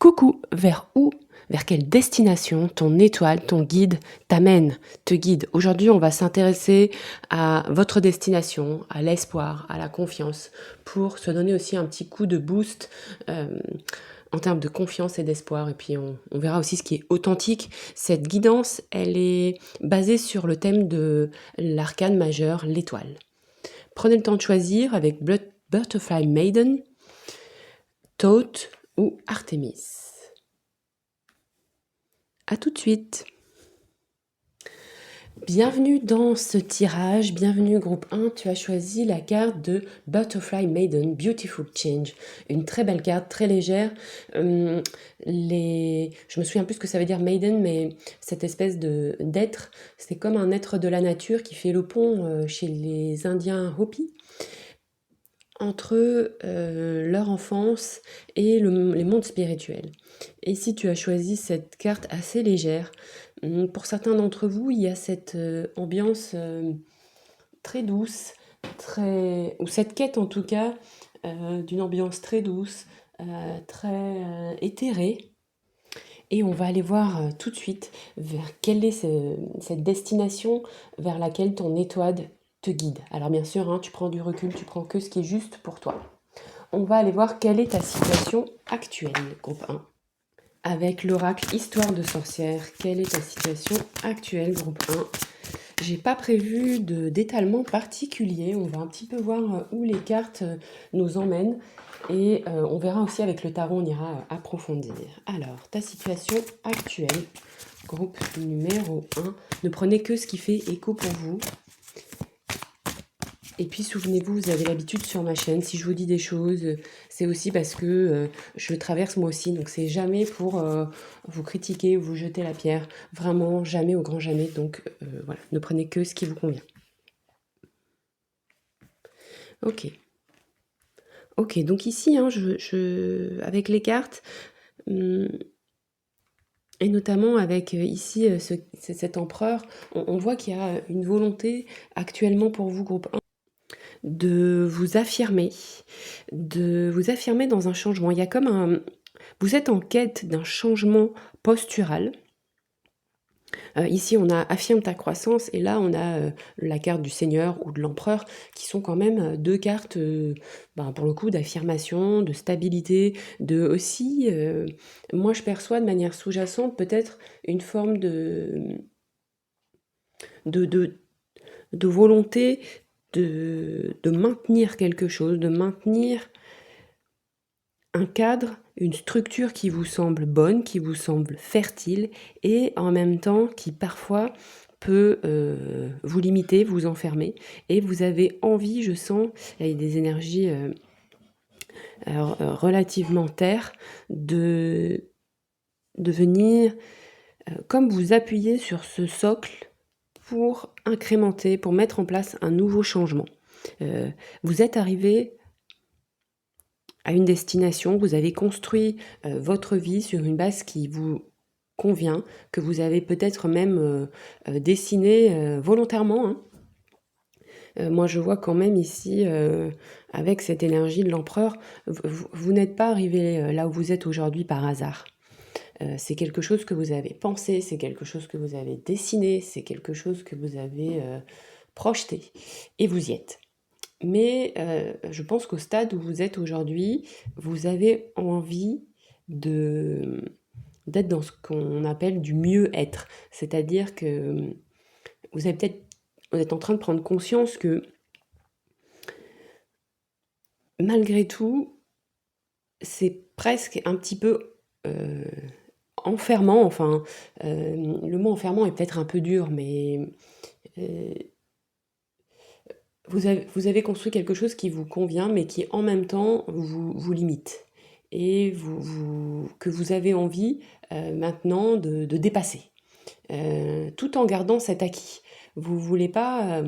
Coucou, vers où, vers quelle destination ton étoile, ton guide t'amène, te guide? Aujourd'hui, on va s'intéresser à votre destination, à l'espoir, à la confiance, pour se donner aussi un petit coup de boost en termes de confiance et d'espoir. Et puis, on verra aussi ce qui est authentique. Cette guidance, elle est basée sur le thème de l'arcane majeur, l'étoile. Prenez le temps de choisir avec Butterfly Maiden, Thoth ou Artemis. À tout de suite. Bienvenue dans ce tirage, bienvenue groupe 1, tu as choisi la carte de Butterfly Maiden, Beautiful Change, une très belle carte, très légère. Je me souviens plus ce que ça veut dire Maiden, mais cette espèce d'être, c'est comme un être de la nature qui fait le pont chez les Indiens Hopi entre leur enfance et les mondes spirituels. Et si tu as choisi cette carte assez légère, pour certains d'entre vous, il y a cette ambiance très douce, ou cette quête en tout cas, d'une ambiance très douce, très éthérée. Et on va aller voir tout de suite vers quelle est cette destination vers laquelle ton étoile te guide. Alors bien sûr, hein, tu prends du recul, tu prends que ce qui est juste pour toi. On va aller voir quelle est ta situation actuelle, groupe 1. Avec l'oracle Histoire de sorcière, quelle est ta situation actuelle, groupe 1? J'ai pas prévu d'étalement particulier, on va un petit peu voir où les cartes nous emmènent et on verra aussi avec le tarot, on ira approfondir. Alors, ta situation actuelle, groupe numéro 1, ne prenez que ce qui fait écho pour vous. Et puis souvenez-vous, vous avez l'habitude sur ma chaîne, si je vous dis des choses, c'est aussi parce que je le traverse moi aussi. Donc c'est jamais pour vous critiquer ou vous jeter la pierre. Vraiment, jamais au grand jamais. Donc voilà, ne prenez que ce qui vous convient. Ok. Ok, donc ici, hein, avec les cartes, et notamment avec ici cet empereur, on voit qu'il y a une volonté actuellement pour vous, groupe 1, de vous affirmer dans un changement. Il y a comme vous êtes en quête d'un changement postural. Ici, on a affirme ta croissance et là, on a la carte du Seigneur ou de l'Empereur qui sont quand même deux cartes, pour le coup, d'affirmation, de stabilité, de aussi, moi je perçois de manière sous-jacente peut-être une forme de, de, de volonté de maintenir quelque chose, de maintenir un cadre, une structure qui vous semble bonne, qui vous semble fertile et en même temps qui parfois peut vous limiter, vous enfermer et vous avez envie, je sens, il y a des énergies relativement terre, de venir comme vous appuyer sur ce socle pour incrémenter, pour mettre en place un nouveau changement. Vous êtes arrivé à une destination, vous avez construit votre vie sur une base qui vous convient, que vous avez peut-être même dessiné volontairement. Hein. Moi, je vois quand même ici, avec cette énergie de l'empereur, vous n'êtes pas arrivé là où vous êtes aujourd'hui par hasard. C'est quelque chose que vous avez pensé, c'est quelque chose que vous avez dessiné, c'est quelque chose que vous avez projeté, et vous y êtes. Mais je pense qu'au stade où vous êtes aujourd'hui, vous avez envie d'être dans ce qu'on appelle du mieux-être. C'est-à-dire que vous êtes en train de prendre conscience que malgré tout, c'est presque un petit peu enfermant. Enfin, le mot enfermant est peut-être un peu dur, mais vous avez construit quelque chose qui vous convient, mais qui en même temps vous limite. Et que vous avez envie maintenant de dépasser, tout en gardant cet acquis. Vous ne voulez pas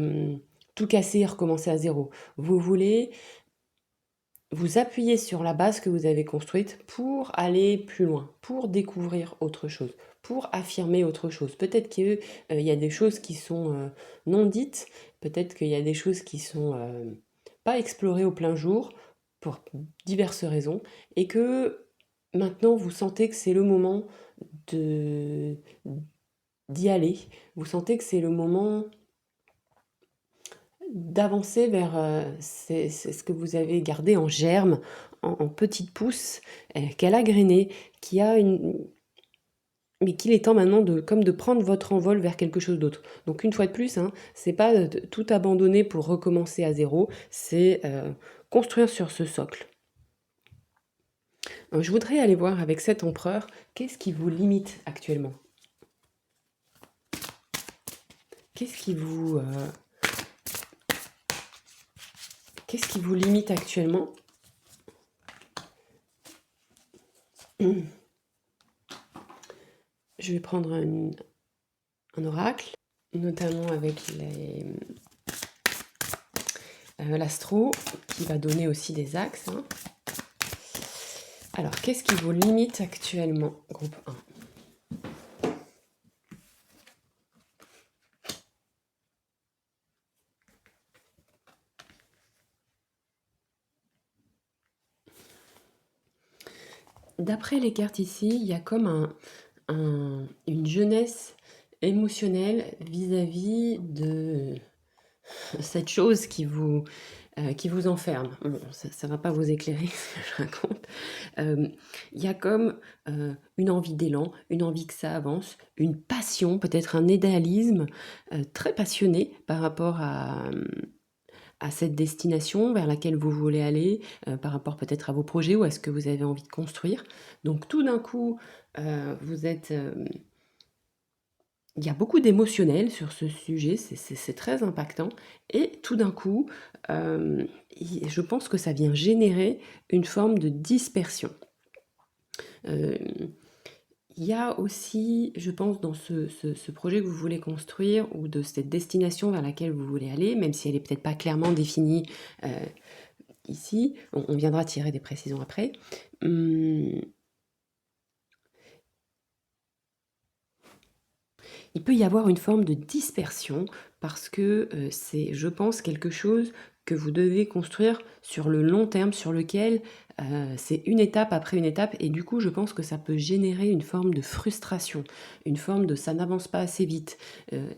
tout casser et recommencer à zéro. Vous voulez vous appuyer sur la base que vous avez construite pour aller plus loin, pour découvrir autre chose, pour affirmer autre chose. Peut-être qu'il y a des choses qui sont non dites, peut-être qu'il y a des choses qui sont pas explorées au plein jour pour diverses raisons, et que maintenant vous sentez que c'est le moment de d'y aller. Vous sentez que c'est le moment d'avancer vers c'est ce que vous avez gardé en germe, en petites pousses, qu'elle a grainé, qui a une, mais qu'il est temps maintenant de, comme de prendre votre envol vers quelque chose d'autre. Donc une fois de plus, hein, c'est pas tout abandonner pour recommencer à zéro, c'est construire sur ce socle. Je voudrais aller voir avec cet empereur, qu'est-ce qui vous limite actuellement? Qu'est-ce qui vous limite actuellement? Je vais prendre un oracle, notamment avec l'astro, qui va donner aussi des axes. Hein. Alors, qu'est-ce qui vous limite actuellement, groupe 1? D'après les cartes ici, il y a comme une jeunesse émotionnelle vis-à-vis de cette chose qui vous enferme. Bon, ça va pas vous éclairer ce que je raconte. Il y a comme une envie d'élan, une envie que ça avance, une passion, peut-être un idéalisme très passionné par rapport à cette destination vers laquelle vous voulez aller, par rapport peut-être à vos projets ou à ce que vous avez envie de construire. Donc tout d'un coup, vous êtes... il y a beaucoup d'émotionnel sur ce sujet, c'est très impactant. Et tout d'un coup, je pense que ça vient générer une forme de dispersion. Il y a aussi, je pense, dans ce projet que vous voulez construire ou de cette destination vers laquelle vous voulez aller, même si elle n'est peut-être pas clairement définie ici, on viendra tirer des précisions après. Il peut y avoir une forme de dispersion parce que c'est, je pense, quelque chose que vous devez construire sur le long terme, sur lequel c'est une étape après une étape, et du coup je pense que ça peut générer une forme de frustration, une forme de ça n'avance pas assez vite,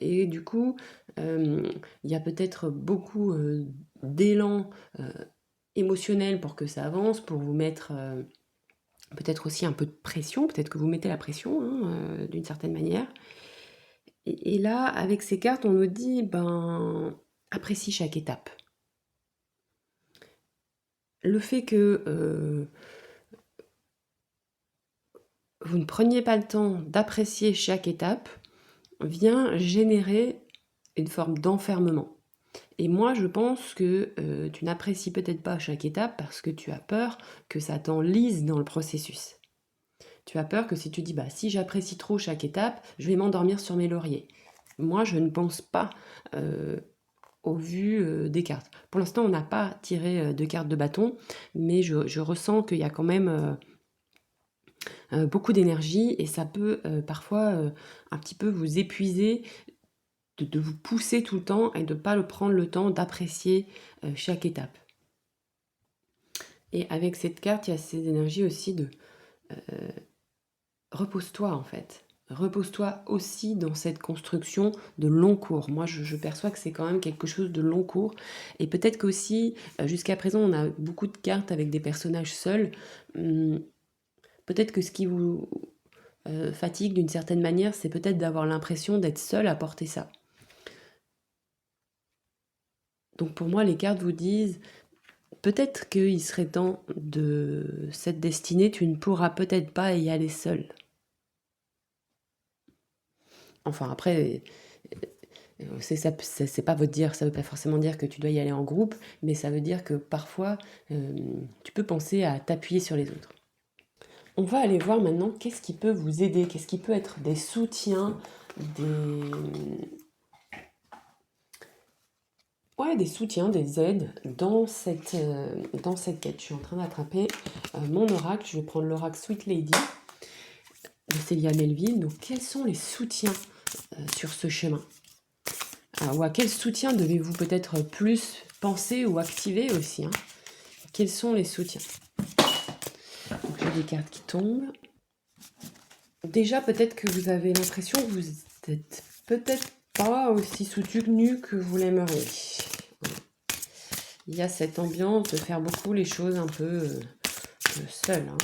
et du coup il y a peut-être beaucoup d'élan émotionnel pour que ça avance, pour vous mettre peut-être aussi un peu de pression, peut-être que vous mettez la pression hein, d'une certaine manière. Et là, avec ces cartes, on nous dit, ben, apprécie chaque étape. Le fait que vous ne preniez pas le temps d'apprécier chaque étape vient générer une forme d'enfermement. Et moi, je pense que tu n'apprécies peut-être pas chaque étape parce que tu as peur que ça t'enlise dans le processus. Tu as peur que si tu dis, bah, si j'apprécie trop chaque étape, je vais m'endormir sur mes lauriers. Moi, je ne pense pas au vu des cartes. Pour l'instant, on n'a pas tiré de cartes de bâton, mais je ressens qu'il y a quand même beaucoup d'énergie et ça peut parfois un petit peu vous épuiser, de vous pousser tout le temps et de ne pas prendre le temps d'apprécier chaque étape. Et avec cette carte, il y a ces énergies aussi de repose-toi en fait. Repose-toi aussi dans cette construction de long cours. Moi, je perçois que c'est quand même quelque chose de long cours. Et peut-être qu'aussi, jusqu'à présent, on a beaucoup de cartes avec des personnages seuls. Peut-être que ce qui vous fatigue d'une certaine manière, c'est peut-être d'avoir l'impression d'être seul à porter ça. Donc pour moi, les cartes vous disent, peut-être qu'il serait temps de cette destinée, tu ne pourras peut-être pas y aller seul. Enfin après, c'est pas vous dire, ça veut pas forcément dire que tu dois y aller en groupe, mais ça veut dire que parfois tu peux penser à t'appuyer sur les autres. On va aller voir maintenant qu'est-ce qui peut vous aider, qu'est-ce qui peut être des soutiens, des soutiens, des aides dans cette quête. Je suis en train d'attraper mon oracle, je vais prendre l'oracle Sweet Lady de Célia Melville. Donc quels sont les soutiens sur ce chemin? Ou à quel soutien devez-vous peut-être plus penser ou activer aussi hein? Quels sont les soutiens? Donc, je vais des cartes qui tombent. Déjà, peut-être que vous avez l'impression que vous n'êtes peut-être pas aussi soutenu que vous l'aimeriez. Il y a cette ambiance de faire beaucoup les choses un peu seul. Hein.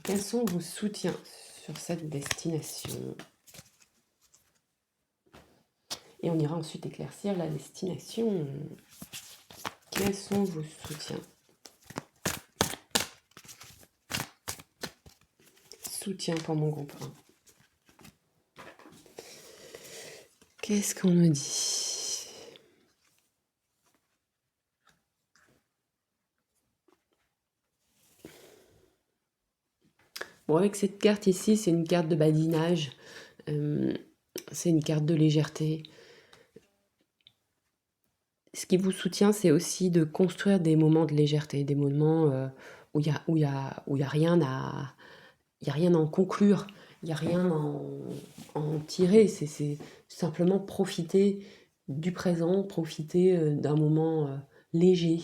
Quels sont vos soutiens sur cette destination? Et on ira ensuite éclaircir la destination. Quels sont vos soutiens? Soutien pour mon groupe 1. Qu'est-ce qu'on me dit? Bon, avec cette carte ici, c'est une carte de badinage. C'est une carte de légèreté. Ce qui vous soutient, c'est aussi de construire des moments de légèreté, des moments où il y a rien à en conclure, il n'y a rien à en tirer. C'est simplement profiter du présent, profiter d'un moment léger,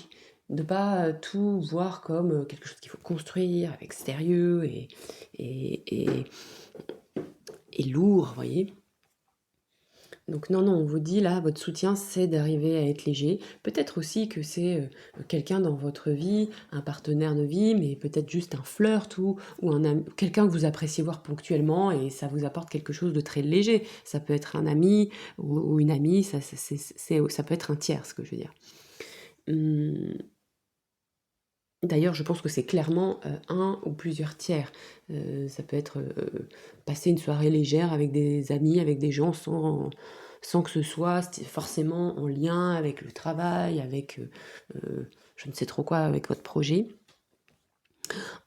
de pas tout voir comme quelque chose qu'il faut construire avec sérieux et lourd, vous voyez. Donc non, on vous dit là, votre soutien, c'est d'arriver à être léger. Peut-être aussi que c'est quelqu'un dans votre vie, un partenaire de vie, mais peut-être juste un flirt ou quelqu'un que vous appréciez voir ponctuellement et ça vous apporte quelque chose de très léger. Ça peut être un ami ou une amie, ça peut être un tiers, ce que je veux dire. D'ailleurs, je pense que c'est clairement un ou plusieurs tiers. Ça peut être passer une soirée légère avec des amis, avec des gens sans que ce soit forcément en lien avec le travail, avec je ne sais trop quoi, avec votre projet.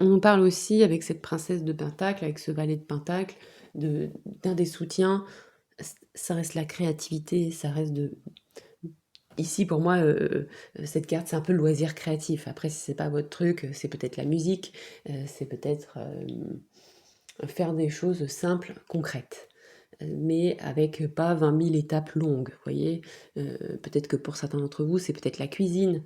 On nous parle aussi avec cette princesse de Pentacle, avec ce valet de Pentacle, d'un des soutiens. Ça reste la créativité, ça reste de... Ici, pour moi, cette carte, c'est un peu le loisir créatif. Après, si c'est pas votre truc, c'est peut-être la musique, c'est peut-être faire des choses simples, concrètes, mais avec pas 20 000 étapes longues, vous voyez. Peut-être que pour certains d'entre vous, c'est peut-être la cuisine.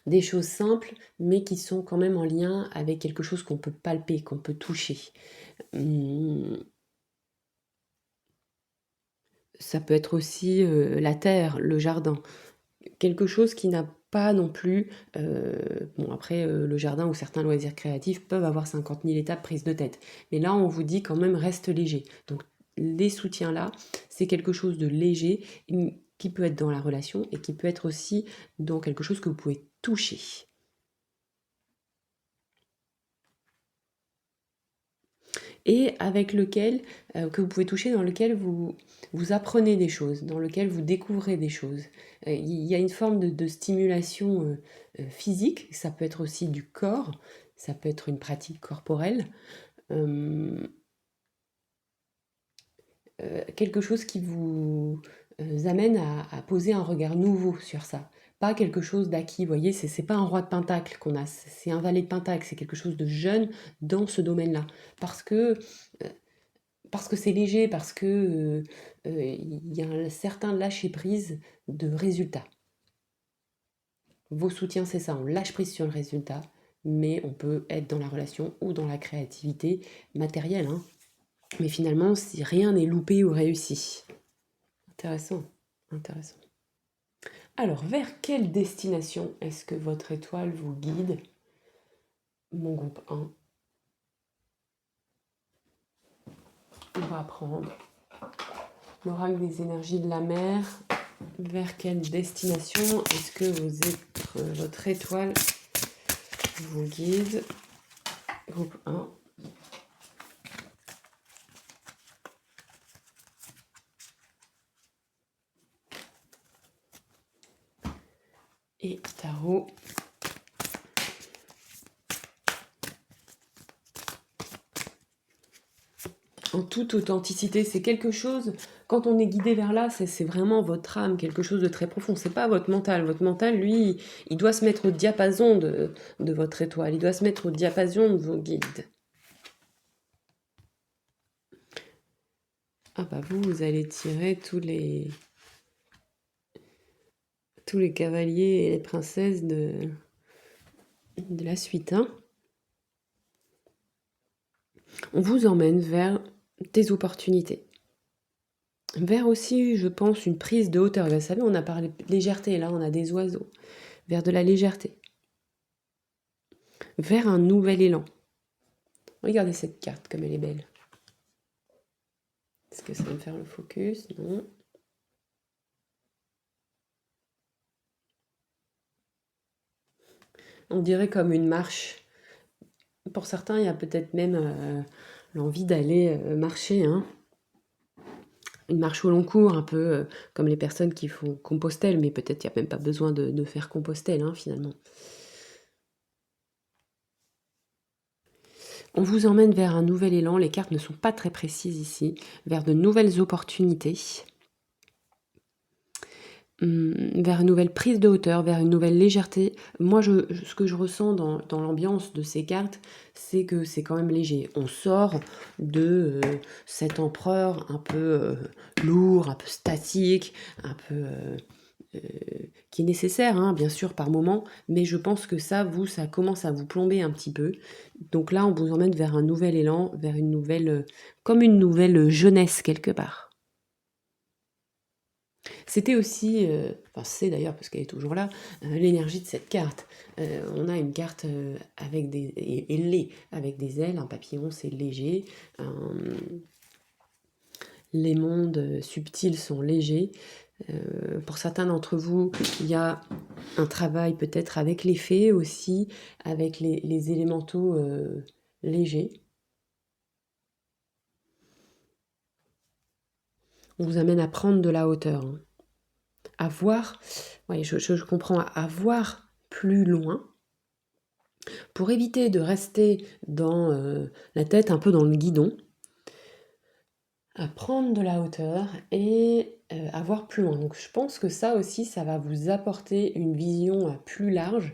Des choses simples, mais qui sont quand même en lien avec quelque chose qu'on peut palper, qu'on peut toucher. Ça peut être aussi la terre, le jardin. Quelque chose qui n'a pas non plus... bon, après, le jardin ou certains loisirs créatifs peuvent avoir 50 000 étapes prises de tête. Mais là, on vous dit quand même, reste léger. Donc, les soutiens-là, c'est quelque chose de léger qui peut être dans la relation et qui peut être aussi dans quelque chose que vous pouvez toucher. Et avec lequel, que vous pouvez toucher, dans lequel vous apprenez des choses, dans lequel vous découvrez des choses. Il y a une forme de stimulation physique, ça peut être aussi du corps, ça peut être une pratique corporelle, quelque chose qui vous amène à poser un regard nouveau sur ça. Pas quelque chose d'acquis, vous voyez, c'est pas un roi de pentacle qu'on a, c'est un valet de pentacle, c'est quelque chose de jeune dans ce domaine-là. Parce que c'est léger, parce que il y a un certain lâcher-prise de résultat. Vos soutiens, c'est ça, on lâche prise sur le résultat, mais on peut être dans la relation ou dans la créativité matérielle. Hein. Mais finalement, si rien n'est loupé ou réussi. Intéressant, intéressant. Alors, vers quelle destination est-ce que votre étoile vous guide? Mon groupe 1. On va prendre l'oracle des énergies de la mer. Vers quelle destination est-ce que votre étoile vous guide? Groupe 1. Et tarot. En toute authenticité, c'est quelque chose, quand on est guidé vers là, c'est vraiment votre âme, quelque chose de très profond. C'est pas votre mental. Votre mental, lui, il doit se mettre au diapason de votre étoile. Il doit se mettre au diapason de vos guides. Ah bah vous allez tirer tous les tous les cavaliers et les princesses de la suite, hein. On vous emmène vers des opportunités. Vers aussi, je pense, une prise de hauteur. Vous savez, on a parlé de légèreté, là on a des oiseaux. Vers de la légèreté. Vers un nouvel élan. Regardez cette carte, comme elle est belle. Est-ce que ça va me faire le focus? Non. On dirait comme une marche. Pour certains, il y a peut-être même l'envie d'aller marcher, hein. Une marche au long cours, un peu comme les personnes qui font Compostelle, mais peut-être il n'y a même pas besoin de faire Compostelle, hein, finalement. On vous emmène vers un nouvel élan, les cartes ne sont pas très précises ici, vers de nouvelles opportunités, vers une nouvelle prise de hauteur, vers une nouvelle légèreté. Moi, ce que je ressens dans l'ambiance de ces cartes, c'est que c'est quand même léger. On sort de cet empereur un peu lourd, un peu statique, un peu qui est nécessaire, hein, bien sûr, par moment, mais je pense que ça commence à vous plomber un petit peu. Donc là, on vous emmène vers un nouvel élan, vers une nouvelle, comme une nouvelle jeunesse quelque part. C'était aussi, enfin c'est d'ailleurs parce qu'elle est toujours là, l'énergie de cette carte. On a une carte avec et l'est avec des ailes, un papillon c'est léger, les mondes subtils sont légers. Pour certains d'entre vous, il y a un travail peut-être avec les fées aussi, avec les élémentaux légers. On vous amène à prendre de la hauteur, hein. À voir, ouais, je comprends, à voir plus loin, pour éviter de rester dans la tête un peu dans le guidon, à prendre de la hauteur et à voir plus loin. Donc je pense que ça aussi, ça va vous apporter une vision plus large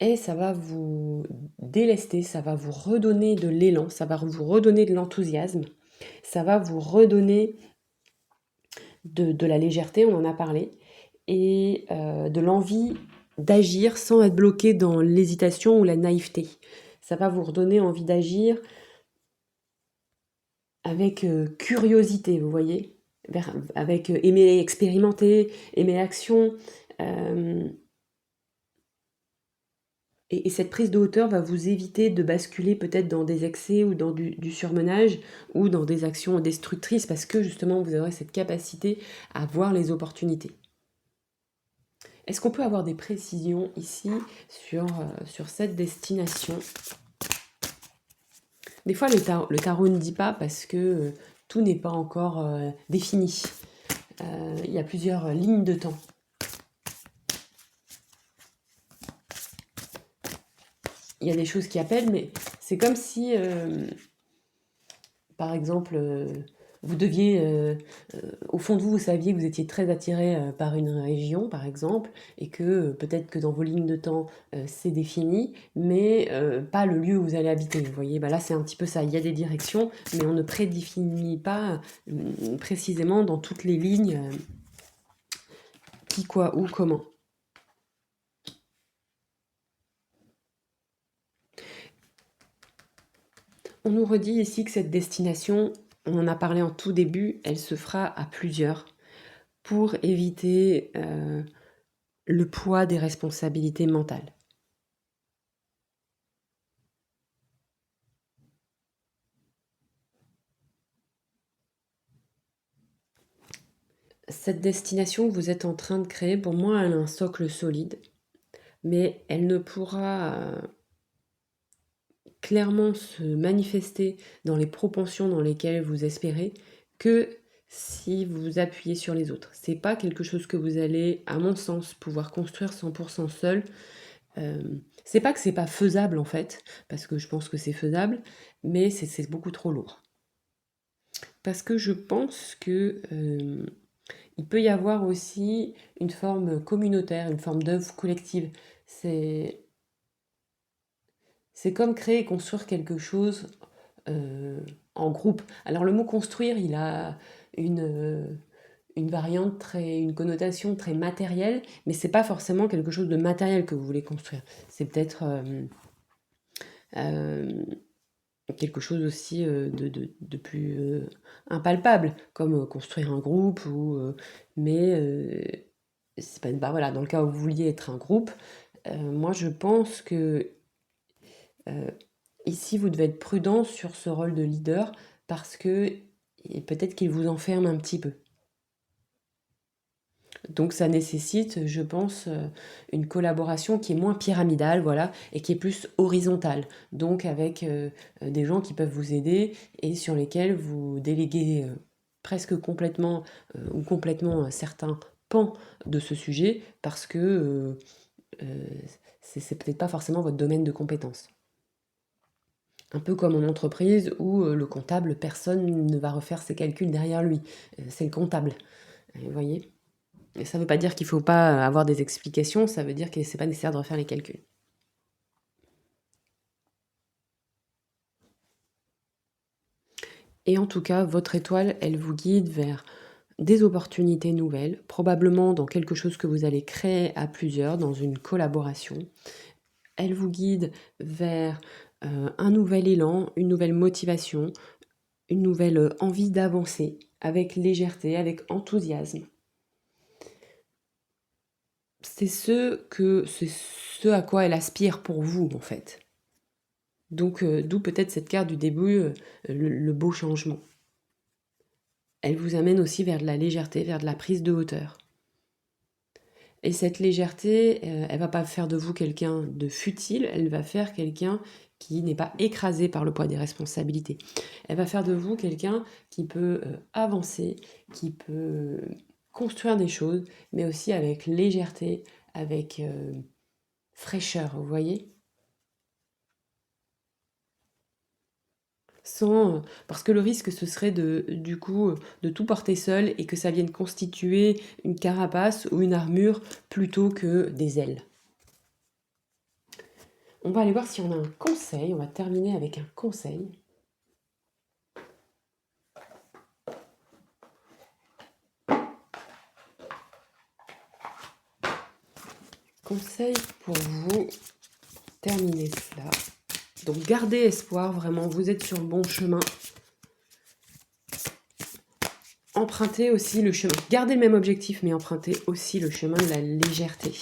et ça va vous délester, ça va vous redonner de l'élan, ça va vous redonner de l'enthousiasme, ça va vous redonner de la légèreté, on en a parlé, et de l'envie d'agir sans être bloqué dans l'hésitation ou la naïveté. Ça va vous redonner envie d'agir avec curiosité, vous voyez, avec aimer expérimenter, aimer l'action. euh, et cette prise de hauteur va vous éviter de basculer peut-être dans des excès ou dans du surmenage ou dans des actions destructrices parce que justement vous aurez cette capacité à voir les opportunités. Est-ce qu'on peut avoir des précisions ici sur cette destination? Des fois, le tarot ne dit pas parce que tout n'est pas encore défini. Il y a plusieurs lignes de temps. Il y a des choses qui appellent, mais c'est comme si, par exemple, vous deviez, au fond de vous, vous saviez que vous étiez très attiré par une région, par exemple, et que peut-être que dans vos lignes de temps, c'est défini, mais pas le lieu où vous allez habiter. Vous voyez, bah là, c'est un petit peu ça. Il y a des directions, mais on ne prédéfinit pas précisément dans toutes les lignes qui, quoi, où, comment. On nous redit ici que cette destination, on en a parlé en tout début, elle se fera à plusieurs pour éviter le poids des responsabilités mentales. Cette destination que vous êtes en train de créer, pour moi, elle a un socle solide, mais elle ne pourra clairement se manifester dans les proportions dans lesquelles vous espérez que si vous vous appuyez sur les autres. C'est pas quelque chose que vous allez, à mon sens, pouvoir construire 100% seul. C'est pas que c'est pas faisable en fait, parce que je pense que c'est faisable, mais c'est beaucoup trop lourd. Parce que je pense que il peut y avoir aussi une forme communautaire, une forme d'œuvre collective. C'est c'est comme créer et construire quelque chose en groupe. Alors le mot construire, il a une, une variante une connotation très matérielle, mais c'est pas forcément quelque chose de matériel que vous voulez construire. C'est peut-être quelque chose aussi de plus impalpable, comme construire un groupe, mais c'est pas, bah voilà, dans le cas où vous vouliez être un groupe, moi je pense que ici vous devez être prudent sur ce rôle de leader parce que peut-être qu'il vous enferme un petit peu. Donc ça nécessite, je pense, une collaboration qui est moins pyramidale, voilà, et qui est plus horizontale. Donc avec des gens qui peuvent vous aider et sur lesquels vous déléguez presque complètement ou complètement certains pans de ce sujet parce que c'est peut-être pas forcément votre domaine de compétence. Un peu comme en entreprise où le comptable, personne ne va refaire ses calculs derrière lui. C'est le comptable. Vous voyez ? Et ça ne veut pas dire qu'il ne faut pas avoir des explications, ça veut dire que ce n'est pas nécessaire de refaire les calculs. Et en tout cas, votre étoile, elle vous guide vers des opportunités nouvelles, probablement dans quelque chose que vous allez créer à plusieurs, dans une collaboration. Elle vous guide vers un nouvel élan, une nouvelle motivation, une nouvelle envie d'avancer, avec légèreté, avec enthousiasme. C'est ce à quoi elle aspire pour vous, en fait. Donc, d'où peut-être cette carte du début, le beau changement. Elle vous amène aussi vers de la légèreté, vers de la prise de hauteur. Et cette légèreté, elle va pas faire de vous quelqu'un de futile, elle va faire quelqu'un qui n'est pas écrasé par le poids des responsabilités. Elle va faire de vous quelqu'un qui peut avancer, qui peut construire des choses, mais aussi avec légèreté, avec fraîcheur, vous voyez ? Parce que le risque, ce serait du coup, de tout porter seul et que ça vienne constituer une carapace ou une armure plutôt que des ailes. On va aller voir si on a un conseil. On va terminer avec un conseil. Conseil pour vous terminer cela. Donc gardez espoir, vraiment, vous êtes sur le bon chemin. Empruntez aussi le chemin. Gardez le même objectif, mais empruntez aussi le chemin de la légèreté.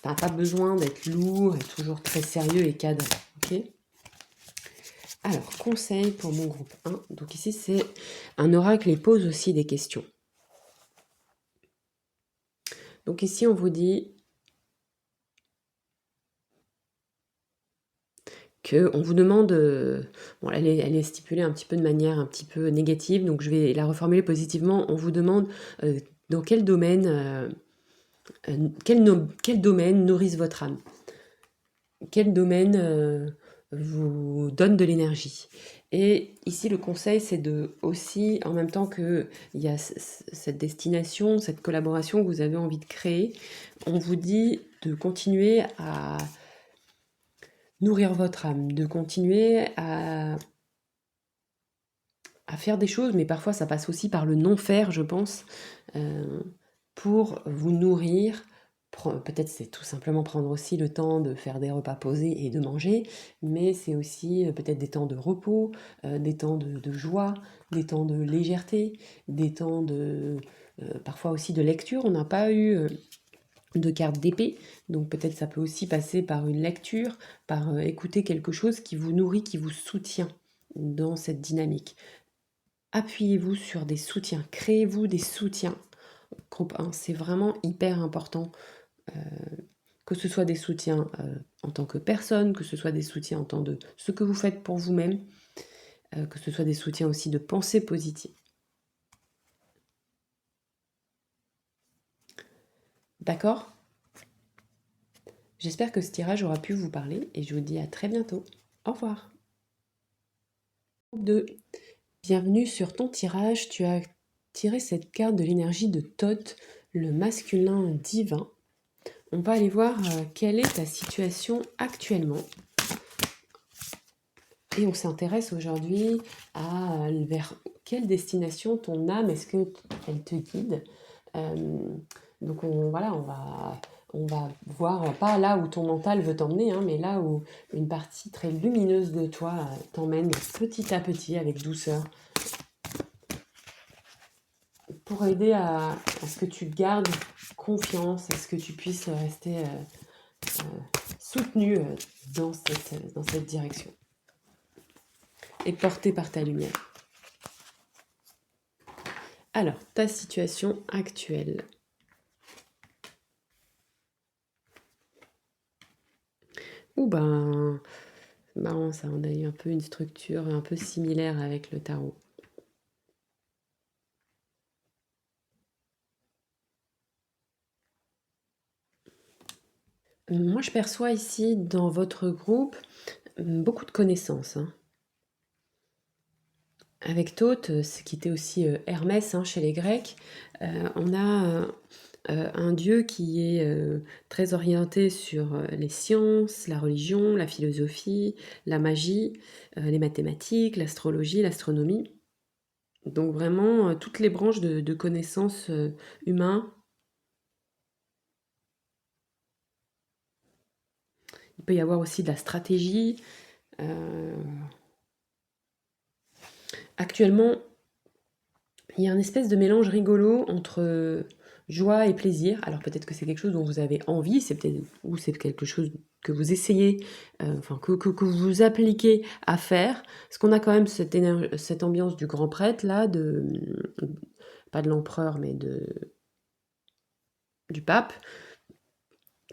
Ça n'a pas besoin d'être lourd et toujours très sérieux et cadré. Ok ? Alors, conseil pour mon groupe 1. Donc ici, c'est un oracle et pose aussi des questions. Donc ici, on vous dit qu'on vous demande... bon, elle est stipulée un petit peu de manière un petit peu négative, donc je vais la reformuler positivement. On vous demande dans quel domaine... quel domaine nourrisse votre âme? Quel domaine vous donne de l'énergie? Et ici, le conseil, c'est de aussi, en même temps qu'il y a cette destination, cette collaboration que vous avez envie de créer, on vous dit de continuer à nourrir votre âme, de continuer à faire des choses, mais parfois ça passe aussi par le non-faire, je pense, pour vous nourrir. Peut-être c'est tout simplement prendre aussi le temps de faire des repas posés et de manger, mais c'est aussi peut-être des temps de repos, des temps de joie, des temps de légèreté, des temps parfois aussi de lecture. On n'a pas eu de carte d'épée, donc peut-être ça peut aussi passer par une lecture, par écouter quelque chose qui vous nourrit, qui vous soutient dans cette dynamique. Appuyez-vous sur des soutiens, créez-vous des soutiens. Groupe 1, c'est vraiment hyper important. Que ce soit des soutiens en tant que personne, que ce soit des soutiens en tant de ce que vous faites pour vous-même, que ce soit des soutiens aussi de pensée positive. D'accord ? J'espère que ce tirage aura pu vous parler et je vous dis à très bientôt. Au revoir. Groupe 2, bienvenue sur ton tirage. Tu as tiré cette carte de l'énergie de Thoth, le masculin divin. On va aller voir quelle est ta situation actuellement. Et on s'intéresse aujourd'hui vers quelle destination ton âme, est-ce qu'elle te guide? Donc voilà, on va voir, pas là où ton mental veut t'emmener, hein, mais là où une partie très lumineuse de toi t'emmène petit à petit, avec douceur, pour aider à ce que tu gardes confiance, à ce que tu puisses rester soutenu dans cette direction et porté par ta lumière. Alors, ta situation actuelle. Ou marrant ça, on a eu un peu une structure un peu similaire avec le tarot. Moi, je perçois ici, dans votre groupe, beaucoup de connaissances. Hein. Avec Thoth, ce qui était aussi Hermès hein, chez les Grecs, on a un dieu qui est très orienté sur les sciences, la religion, la philosophie, la magie, les mathématiques, l'astrologie, l'astronomie. Donc vraiment, toutes les branches de connaissances humaines. Il peut y avoir aussi de la stratégie. Actuellement, il y a un espèce de mélange rigolo entre joie et plaisir. Alors peut-être que c'est quelque chose dont vous avez envie, ou c'est quelque chose que vous essayez, que vous appliquez à faire. Parce qu'on a quand même cette ambiance du grand prêtre, là, pas de l'empereur, mais du pape,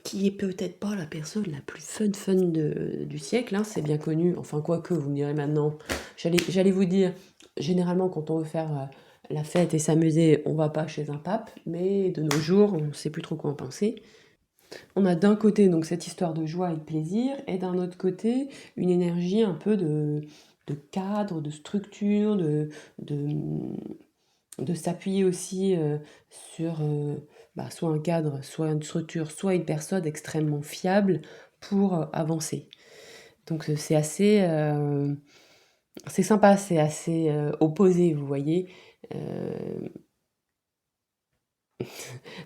qui est peut-être pas la personne la plus fun du siècle, hein, c'est bien connu. Enfin, quoique, vous me direz maintenant, j'allais vous dire, généralement, quand on veut faire la fête et s'amuser, on va pas chez un pape, mais de nos jours, on ne sait plus trop quoi en penser. On a d'un côté donc cette histoire de joie et de plaisir, et d'un autre côté, une énergie un peu de cadre, de structure, de s'appuyer aussi sur soit un cadre, soit une structure, soit une personne extrêmement fiable pour avancer. Donc c'est sympa, c'est assez opposé, vous voyez.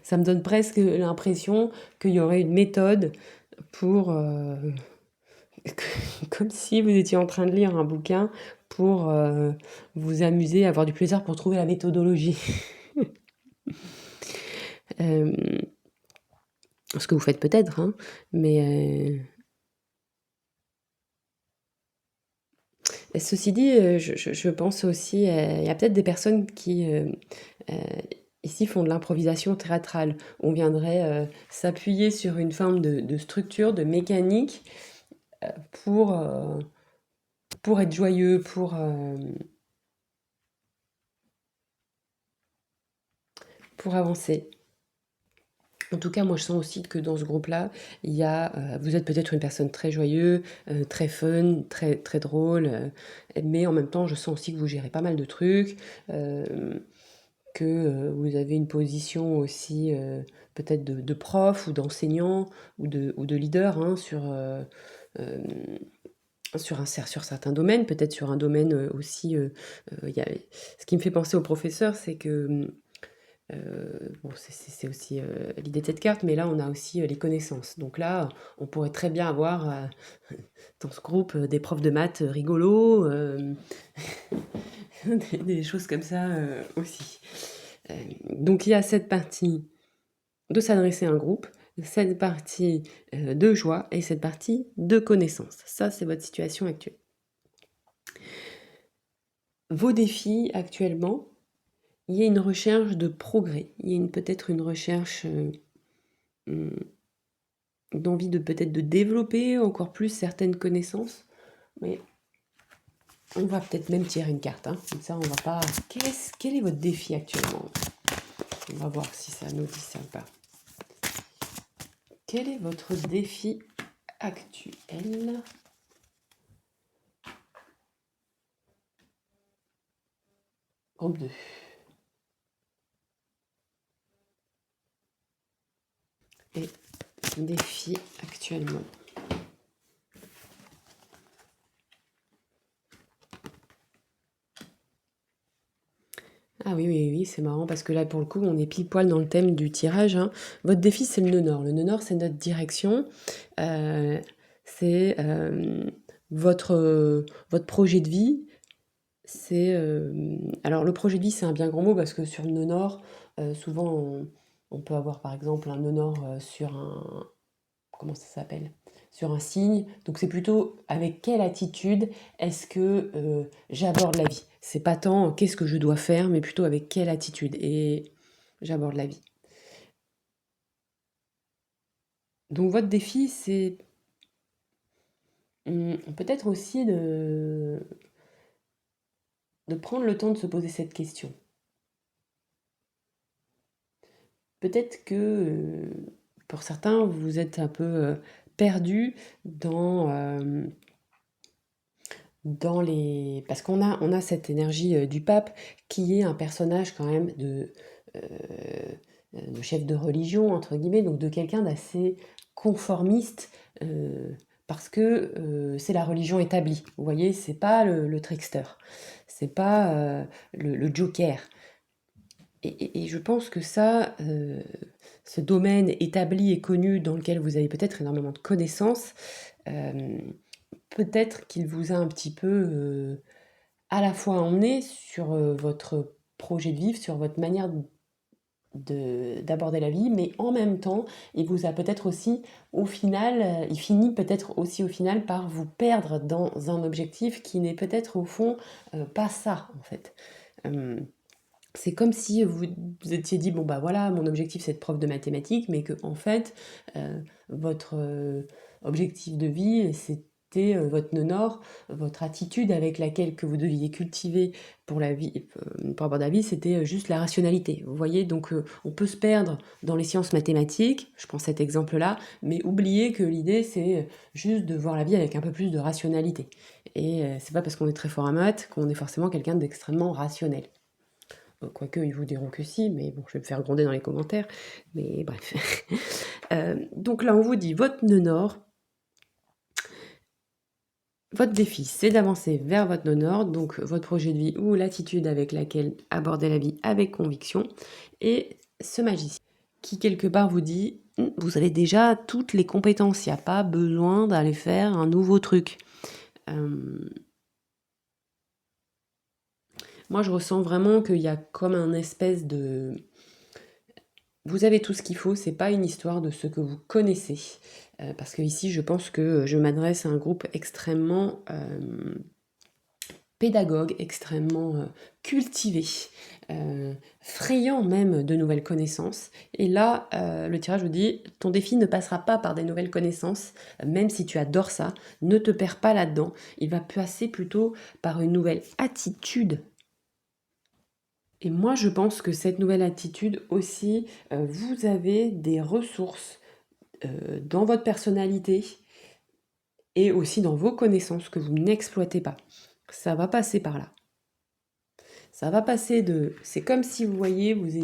Ça me donne presque l'impression qu'il y aurait une méthode pour... comme si vous étiez en train de lire un bouquin pour vous amuser, avoir du plaisir pour trouver la méthodologie. Ce que vous faites peut-être, hein, mais ceci dit, je pense aussi, il y a peut-être des personnes qui ici font de l'improvisation théâtrale. On viendrait s'appuyer sur une forme de structure, de mécanique pour être joyeux, pour avancer. En tout cas, moi, je sens aussi que dans ce groupe-là, vous êtes peut-être une personne très joyeuse, très fun, très, très drôle, mais en même temps, je sens aussi que vous gérez pas mal de trucs, que vous avez une position aussi peut-être de prof ou d'enseignant ou de leader hein, sur certains domaines, peut-être sur un domaine aussi. Ce qui me fait penser au professeur, c'est que c'est aussi l'idée de cette carte, mais là on a aussi les connaissances. Donc là, on pourrait très bien avoir dans ce groupe des profs de maths rigolos, des choses comme ça aussi. Donc il y a cette partie de s'adresser à un groupe, cette partie de joie et cette partie de connaissance. Ça, c'est votre situation actuelle. Vos défis actuellement, il y a une recherche de progrès, il y a peut-être une recherche d'envie peut-être de développer encore plus certaines connaissances, mais on va peut-être même tirer une carte, hein. Comme ça on va pas... Quel est votre défi actuellement? On va voir si ça nous dit ça ou pas. Quel est votre défi actuel? Groupe 2. Et défi actuellement. Ah oui, oui, oui, c'est marrant parce que là, pour le coup, on est pile poil dans le thème du tirage, hein. Votre défi, c'est le nœud nord. Le nœud nord, c'est notre direction. Euh, c'est votre projet de vie. C'est alors le projet de vie, c'est un bien grand mot parce que sur le nœud nord, souvent on peut avoir par exemple un nœud nord sur un comment ça s'appelle? Sur un signe. Donc c'est plutôt avec quelle attitude est-ce que j'aborde la vie. C'est pas tant qu'est-ce que je dois faire, mais plutôt avec quelle attitude et j'aborde la vie. Donc votre défi, c'est peut-être aussi de prendre le temps de se poser cette question. Peut-être que pour certains, vous êtes un peu perdu dans les... Parce qu'on a cette énergie du pape qui est un personnage quand même euh, de chef de religion, entre guillemets, donc de quelqu'un d'assez conformiste, parce que c'est la religion établie. Vous voyez, c'est pas le trickster, c'est pas le joker. Et je pense que ça, ce domaine établi et connu dans lequel vous avez peut-être énormément de connaissances, euh, peut-être qu'il vous a un petit peu à la fois emmené sur votre projet de vivre, sur votre manière d'aborder la vie, mais en même temps, il vous a peut-être aussi, au final, il finit peut-être aussi au final par vous perdre dans un objectif qui n'est peut-être au fond pas ça, en fait. Euh, c'est comme si vous étiez dit, bon bah voilà, mon objectif c'est être prof de mathématiques, mais que en fait, votre objectif de vie, c'était votre nœud nord, votre attitude avec laquelle que vous deviez cultiver pour la vie, pour avoir la vie, c'était juste la rationalité. Vous voyez, donc on peut se perdre dans les sciences mathématiques, je prends cet exemple-là, mais oublier que l'idée c'est juste de voir la vie avec un peu plus de rationalité. Et c'est pas parce qu'on est très fort à maths qu'on est forcément quelqu'un d'extrêmement rationnel. Quoique, ils vous diront que si, mais bon, je vais me faire gronder dans les commentaires. Mais bref. Donc là, on vous dit votre nœud nord. Votre défi, c'est d'avancer vers votre nœud nord, donc votre projet de vie ou l'attitude avec laquelle aborder la vie avec conviction. Et ce magicien qui, quelque part, vous dit vous avez déjà toutes les compétences, il n'y a pas besoin d'aller faire un nouveau truc. Moi, je ressens vraiment qu'il y a comme un espèce de... Vous avez tout ce qu'il faut, c'est pas une histoire de ce que vous connaissez. Parce que ici, je pense que je m'adresse à un groupe extrêmement pédagogue, extrêmement cultivé, friand même de nouvelles connaissances. Et là, le tirage vous dit, ton défi ne passera pas par des nouvelles connaissances, même si tu adores ça, ne te perds pas là-dedans. Il va passer plutôt par une nouvelle attitude. Et moi, je pense que cette nouvelle attitude aussi, vous avez des ressources dans votre personnalité et aussi dans vos connaissances que vous n'exploitez pas. Ça va passer par là. Ça va passer de... C'est comme si vous voyez, vous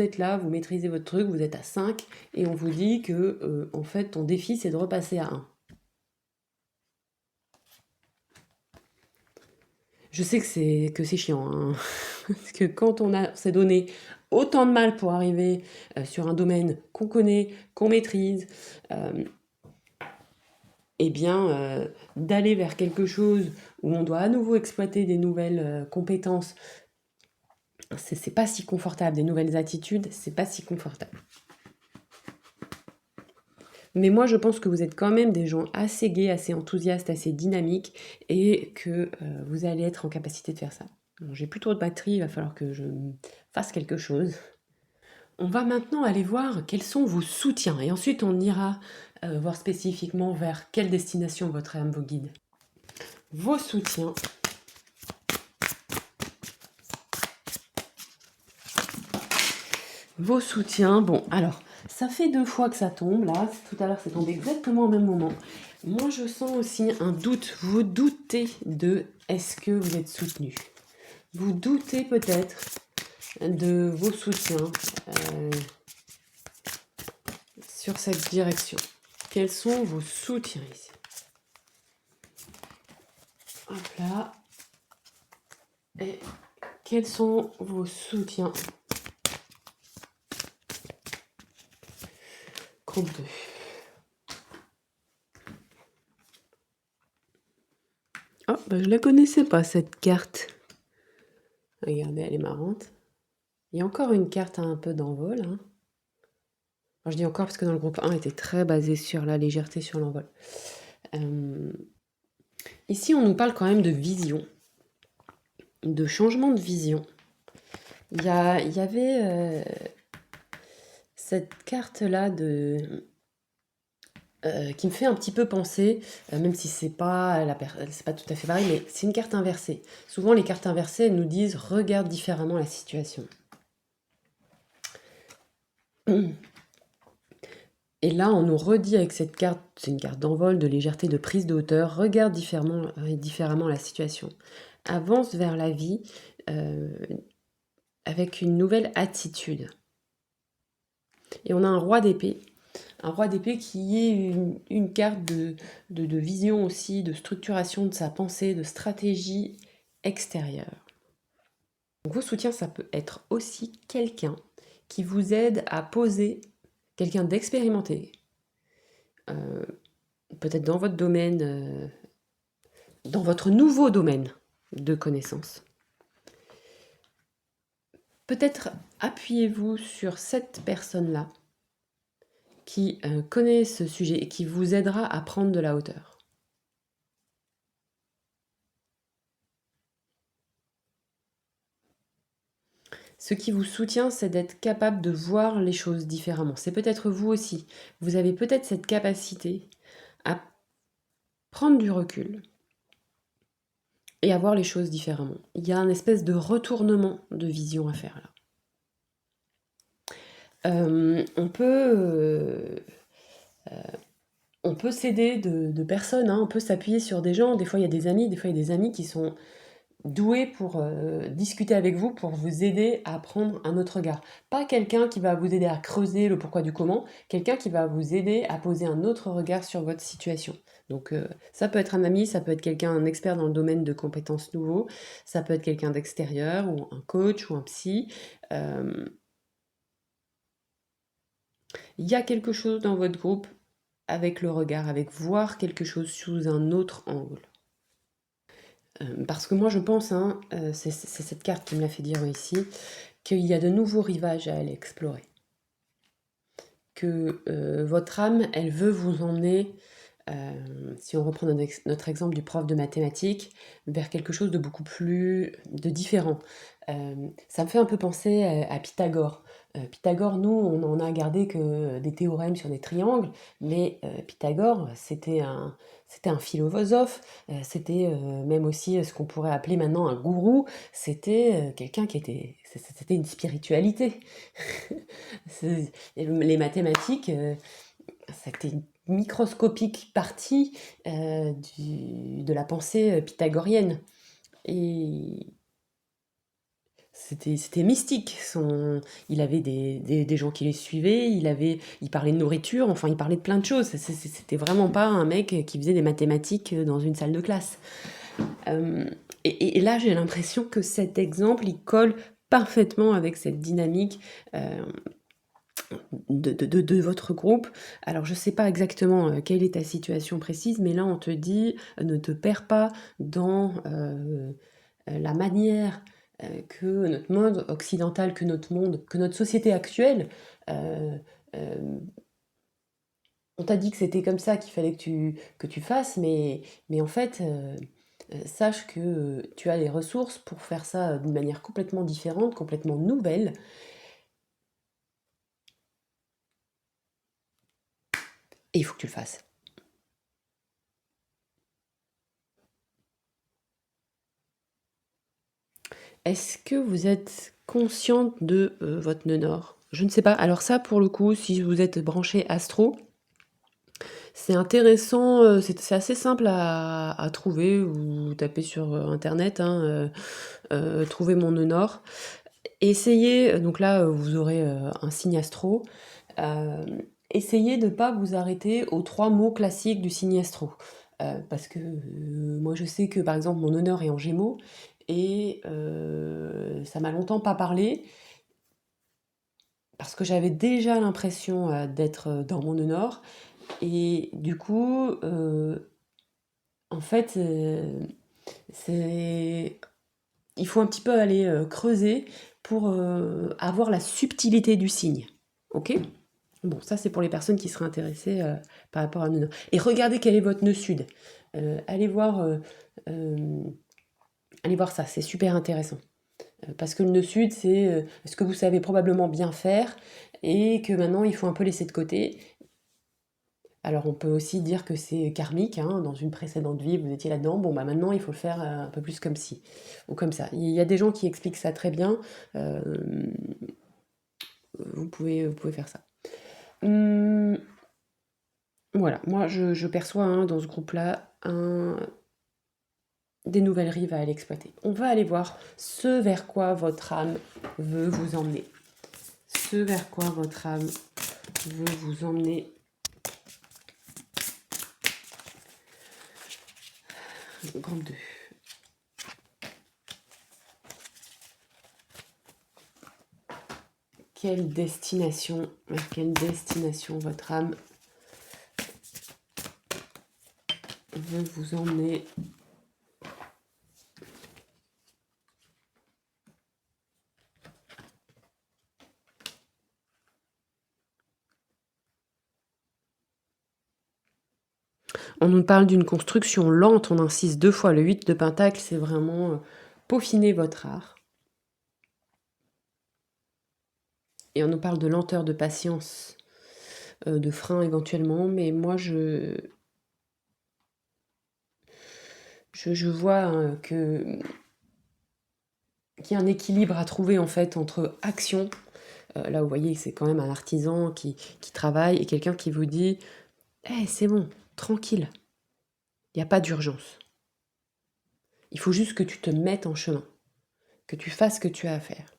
êtes là, vous maîtrisez votre truc, vous êtes à 5 et on vous dit que en fait ton défi c'est de repasser à 1. Je sais que c'est chiant, hein. Parce que quand s'est donné autant de mal pour arriver sur un domaine qu'on connaît, qu'on maîtrise, eh bien, d'aller vers quelque chose où on doit à nouveau exploiter des nouvelles compétences, c'est pas si confortable, des nouvelles attitudes, c'est pas si confortable. Mais moi, je pense que vous êtes quand même des gens assez gais, assez enthousiastes, assez dynamiques, et que vous allez être en capacité de faire ça. Bon, j'ai plus trop de batterie, il va falloir que je fasse quelque chose. On va maintenant aller voir quels sont vos soutiens, et ensuite on ira voir spécifiquement vers quelle destination votre âme vous guide. Vos soutiens. Vos soutiens, bon, alors, ça fait 2 fois que ça tombe, là, tout à l'heure c'est tombé exactement au même moment. Moi je sens aussi un doute, vous doutez de est-ce que vous êtes soutenu. Vous doutez peut-être de vos soutiens sur cette direction. Quels sont vos soutiens ici? Hop là. Et Quels sont vos soutiens? Groupe 2. Oh, bah, je la connaissais pas cette carte. Regardez, elle est marrante. Il y a encore une carte un peu d'envol, hein. Alors, je dis encore parce que dans le groupe 1 était très basé sur la légèreté, sur l'envol. Ici, on nous parle quand même de vision, de changement de vision. Il y avait cette carte-là qui me fait un petit peu penser, même si c'est pas tout à fait pareil, mais c'est une carte inversée. Souvent, les cartes inversées, elles nous disent regarde différemment la situation. Et là, on nous redit avec cette carte, c'est une carte d'envol, de légèreté, de prise de hauteur, regarde différemment la situation. Avance vers la vie avec une nouvelle attitude. Et on a un roi d'épée. Un roi d'épée qui est une carte de vision aussi, de structuration de sa pensée, de stratégie extérieure. Donc vos soutiens, ça peut être aussi quelqu'un qui vous aide à poser, quelqu'un d'expérimenté, peut-être dans votre domaine, dans votre nouveau domaine de connaissances. Peut-être appuyez-vous sur cette personne-là qui connaît ce sujet et qui vous aidera à prendre de la hauteur. Ce qui vous soutient, c'est d'être capable de voir les choses différemment. C'est peut-être vous aussi. Vous avez peut-être cette capacité à prendre du recul et à voir les choses différemment. Il y a un espèce de retournement de vision à faire là. On peut s'aider de personnes, hein, on peut s'appuyer sur des gens. Des fois, il y a des amis qui sont doués pour discuter avec vous, pour vous aider à prendre un autre regard. Pas quelqu'un qui va vous aider à creuser le pourquoi du comment, quelqu'un qui va vous aider à poser un autre regard sur votre situation. Donc ça peut être un ami, ça peut être quelqu'un, un expert dans le domaine de compétences nouveaux, ça peut être quelqu'un d'extérieur, ou un coach, ou un psy. Il y a quelque chose dans votre groupe avec le regard, avec voir quelque chose sous un autre angle. Parce que moi je pense, hein, c'est cette carte qui me l'a fait dire ici, qu'il y a de nouveaux rivages à aller explorer. Que votre âme, elle veut vous emmener, si on reprend notre exemple du prof de mathématiques, vers quelque chose de beaucoup plus différent. Ça me fait un peu penser à Pythagore. Pythagore, nous, on en a gardé que des théorèmes sur des triangles, mais Pythagore, c'était un philosophe, c'était même aussi ce qu'on pourrait appeler maintenant un gourou, c'était quelqu'un c'était une spiritualité. Les mathématiques, c'était une microscopique partie de la pensée pythagorienne. Et c'était mystique. Il avait des gens qui les suivaient, il parlait de nourriture, enfin il parlait de plein de choses. C'était vraiment pas un mec qui faisait des mathématiques dans une salle de classe. Et là, j'ai l'impression que cet exemple, il colle parfaitement avec cette dynamique de votre groupe. Alors, je ne sais pas exactement quelle est ta situation précise, mais là, on te dit ne te perds pas dans la manière que notre monde occidental, que notre société actuelle, euh, euh, on t'a dit que c'était comme ça qu'il fallait que tu fasses, mais en fait, sache que tu as les ressources pour faire ça d'une manière complètement différente, complètement nouvelle. Et il faut que tu le fasses. Est-ce que vous êtes consciente de votre nœud nord? Je ne sais pas. Alors ça, pour le coup, si vous êtes branché astro, c'est intéressant, c'est assez simple à trouver. Vous tapez sur Internet, hein, trouver mon nœud nord. Essayez, donc là, vous aurez un signe astro. Essayez de ne pas vous arrêter aux 3 mots classiques du signe astro. Parce que moi je sais que par exemple mon honneur est en Gémeaux et ça m'a longtemps pas parlé parce que j'avais déjà l'impression, d'être dans mon nœud nord et du coup, en fait, c'est il faut un petit peu aller, creuser pour, avoir la subtilité du signe. OK? Bon, ça, c'est pour les personnes qui seraient intéressées, par rapport à un nœud nord et regardez quel est votre nœud sud. Allez voir, hem, allez voir ça, c'est super intéressant. Parce que le nœud sud, c'est, ce que vous savez probablement bien faire et que maintenant il faut un peu laisser de côté. Alors on peut aussi dire que c'est karmique, hein, dans une précédente vie, vous étiez là-dedans, bon bah maintenant il faut le faire un peu plus comme ci, ou comme ça. Il y a des gens qui expliquent ça très bien, vous pouvez faire ça. Hum, voilà, moi je perçois hein, dans ce groupe-là des nouvelles rives à aller exploiter. On va aller voir ce vers quoi votre âme veut vous emmener. Ce vers quoi votre âme veut vous emmener. Groupe 2. Vers quelle destination votre âme veut vous emmener. On nous parle d'une construction lente, on insiste 2 fois. Le 8 de Pentacle, c'est vraiment peaufiner votre art. Et on nous parle de lenteur, de patience, de frein éventuellement, mais moi je vois hein, qu'il y a un équilibre à trouver en fait entre action, là vous voyez c'est quand même un artisan qui travaille et quelqu'un qui vous dit hey, c'est bon, tranquille, il n'y a pas d'urgence. Il faut juste que tu te mettes en chemin, que tu fasses ce que tu as à faire.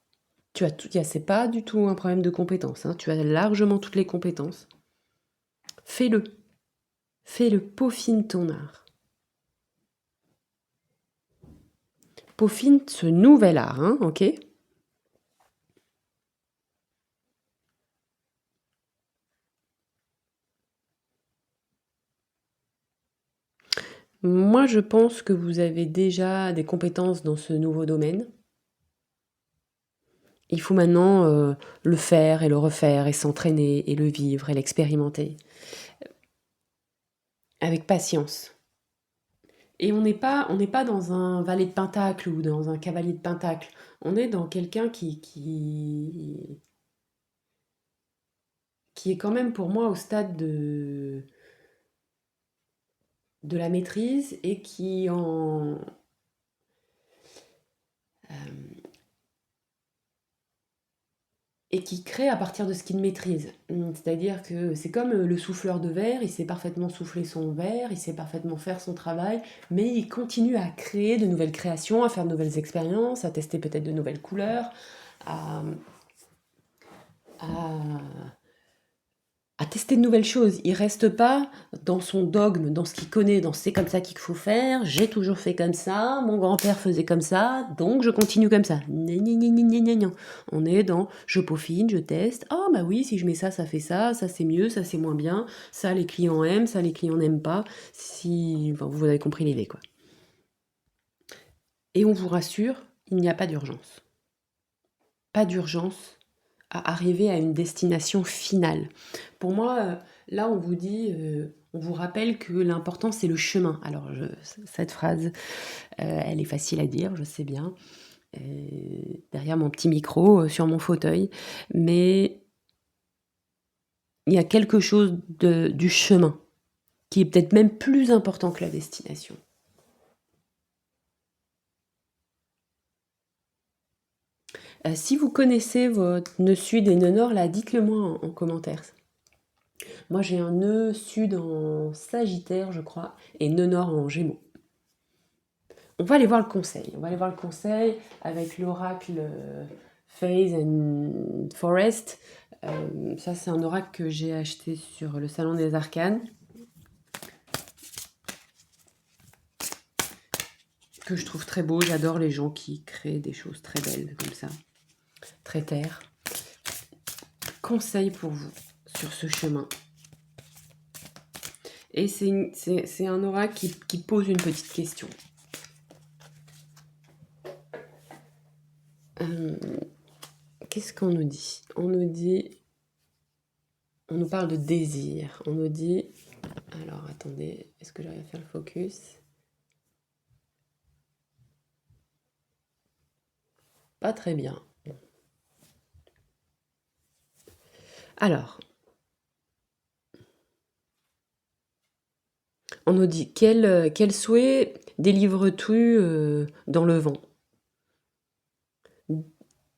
C'est pas du tout un problème de compétences, hein, tu as largement toutes les compétences. Fais-le, peaufine ton art. Peaufine ce nouvel art, hein, ok? Moi, je pense que vous avez déjà des compétences dans ce nouveau domaine. Il faut maintenant le faire et le refaire et s'entraîner et le vivre et l'expérimenter avec patience. Et on n'est pas dans un valet de pentacle ou dans un cavalier de pentacle. On est dans quelqu'un qui est quand même pour moi au stade de la maîtrise et et qui crée à partir de ce qu'il maîtrise. C'est-à-dire que c'est comme le souffleur de verre, il sait parfaitement souffler son verre, il sait parfaitement faire son travail, mais il continue à créer de nouvelles créations, à faire de nouvelles expériences, à tester peut-être de nouvelles couleurs, à, à, à tester de nouvelles choses. Il reste pas dans son dogme, dans ce qu'il connaît, dans c'est comme ça qu'il faut faire, j'ai toujours fait comme ça, mon grand-père faisait comme ça, donc je continue comme ça. Non. On est dans je peaufine, je teste. Ah bah oui, si je mets ça, ça fait ça c'est mieux, ça c'est moins bien, ça les clients aiment, ça les clients n'aiment pas. Si enfin, vous avez compris l'idée quoi. Et on vous rassure, il n'y a pas d'urgence. Pas d'urgence à arriver à une destination finale. Pour moi, là, on vous dit, on vous rappelle que l'important, c'est le chemin. Alors, cette phrase, elle est facile à dire, je sais bien, derrière mon petit micro, sur mon fauteuil, mais il y a quelque chose du chemin qui est peut-être même plus important que la destination. Si vous connaissez votre nœud sud et nœud nord, là, dites-le moi en commentaire. Moi, j'ai un nœud sud en Sagittaire, je crois, et nœud nord en Gémeaux. On va aller voir le conseil. On va aller voir le conseil avec l'oracle Phase and Forest. Ça, c'est un oracle que j'ai acheté sur le Salon des Arcanes. que je trouve très beau. J'adore les gens qui créent des choses très belles comme ça, très terre. Conseil pour vous sur ce chemin. Et c'est un oracle qui pose une petite question. Qu'est-ce qu'on nous dit? On nous parle de désir. On nous dit... Alors, attendez, est-ce que j'arrive à faire le focus? Pas très bien. Alors, on nous dit quel souhait délivres-tu dans le vent?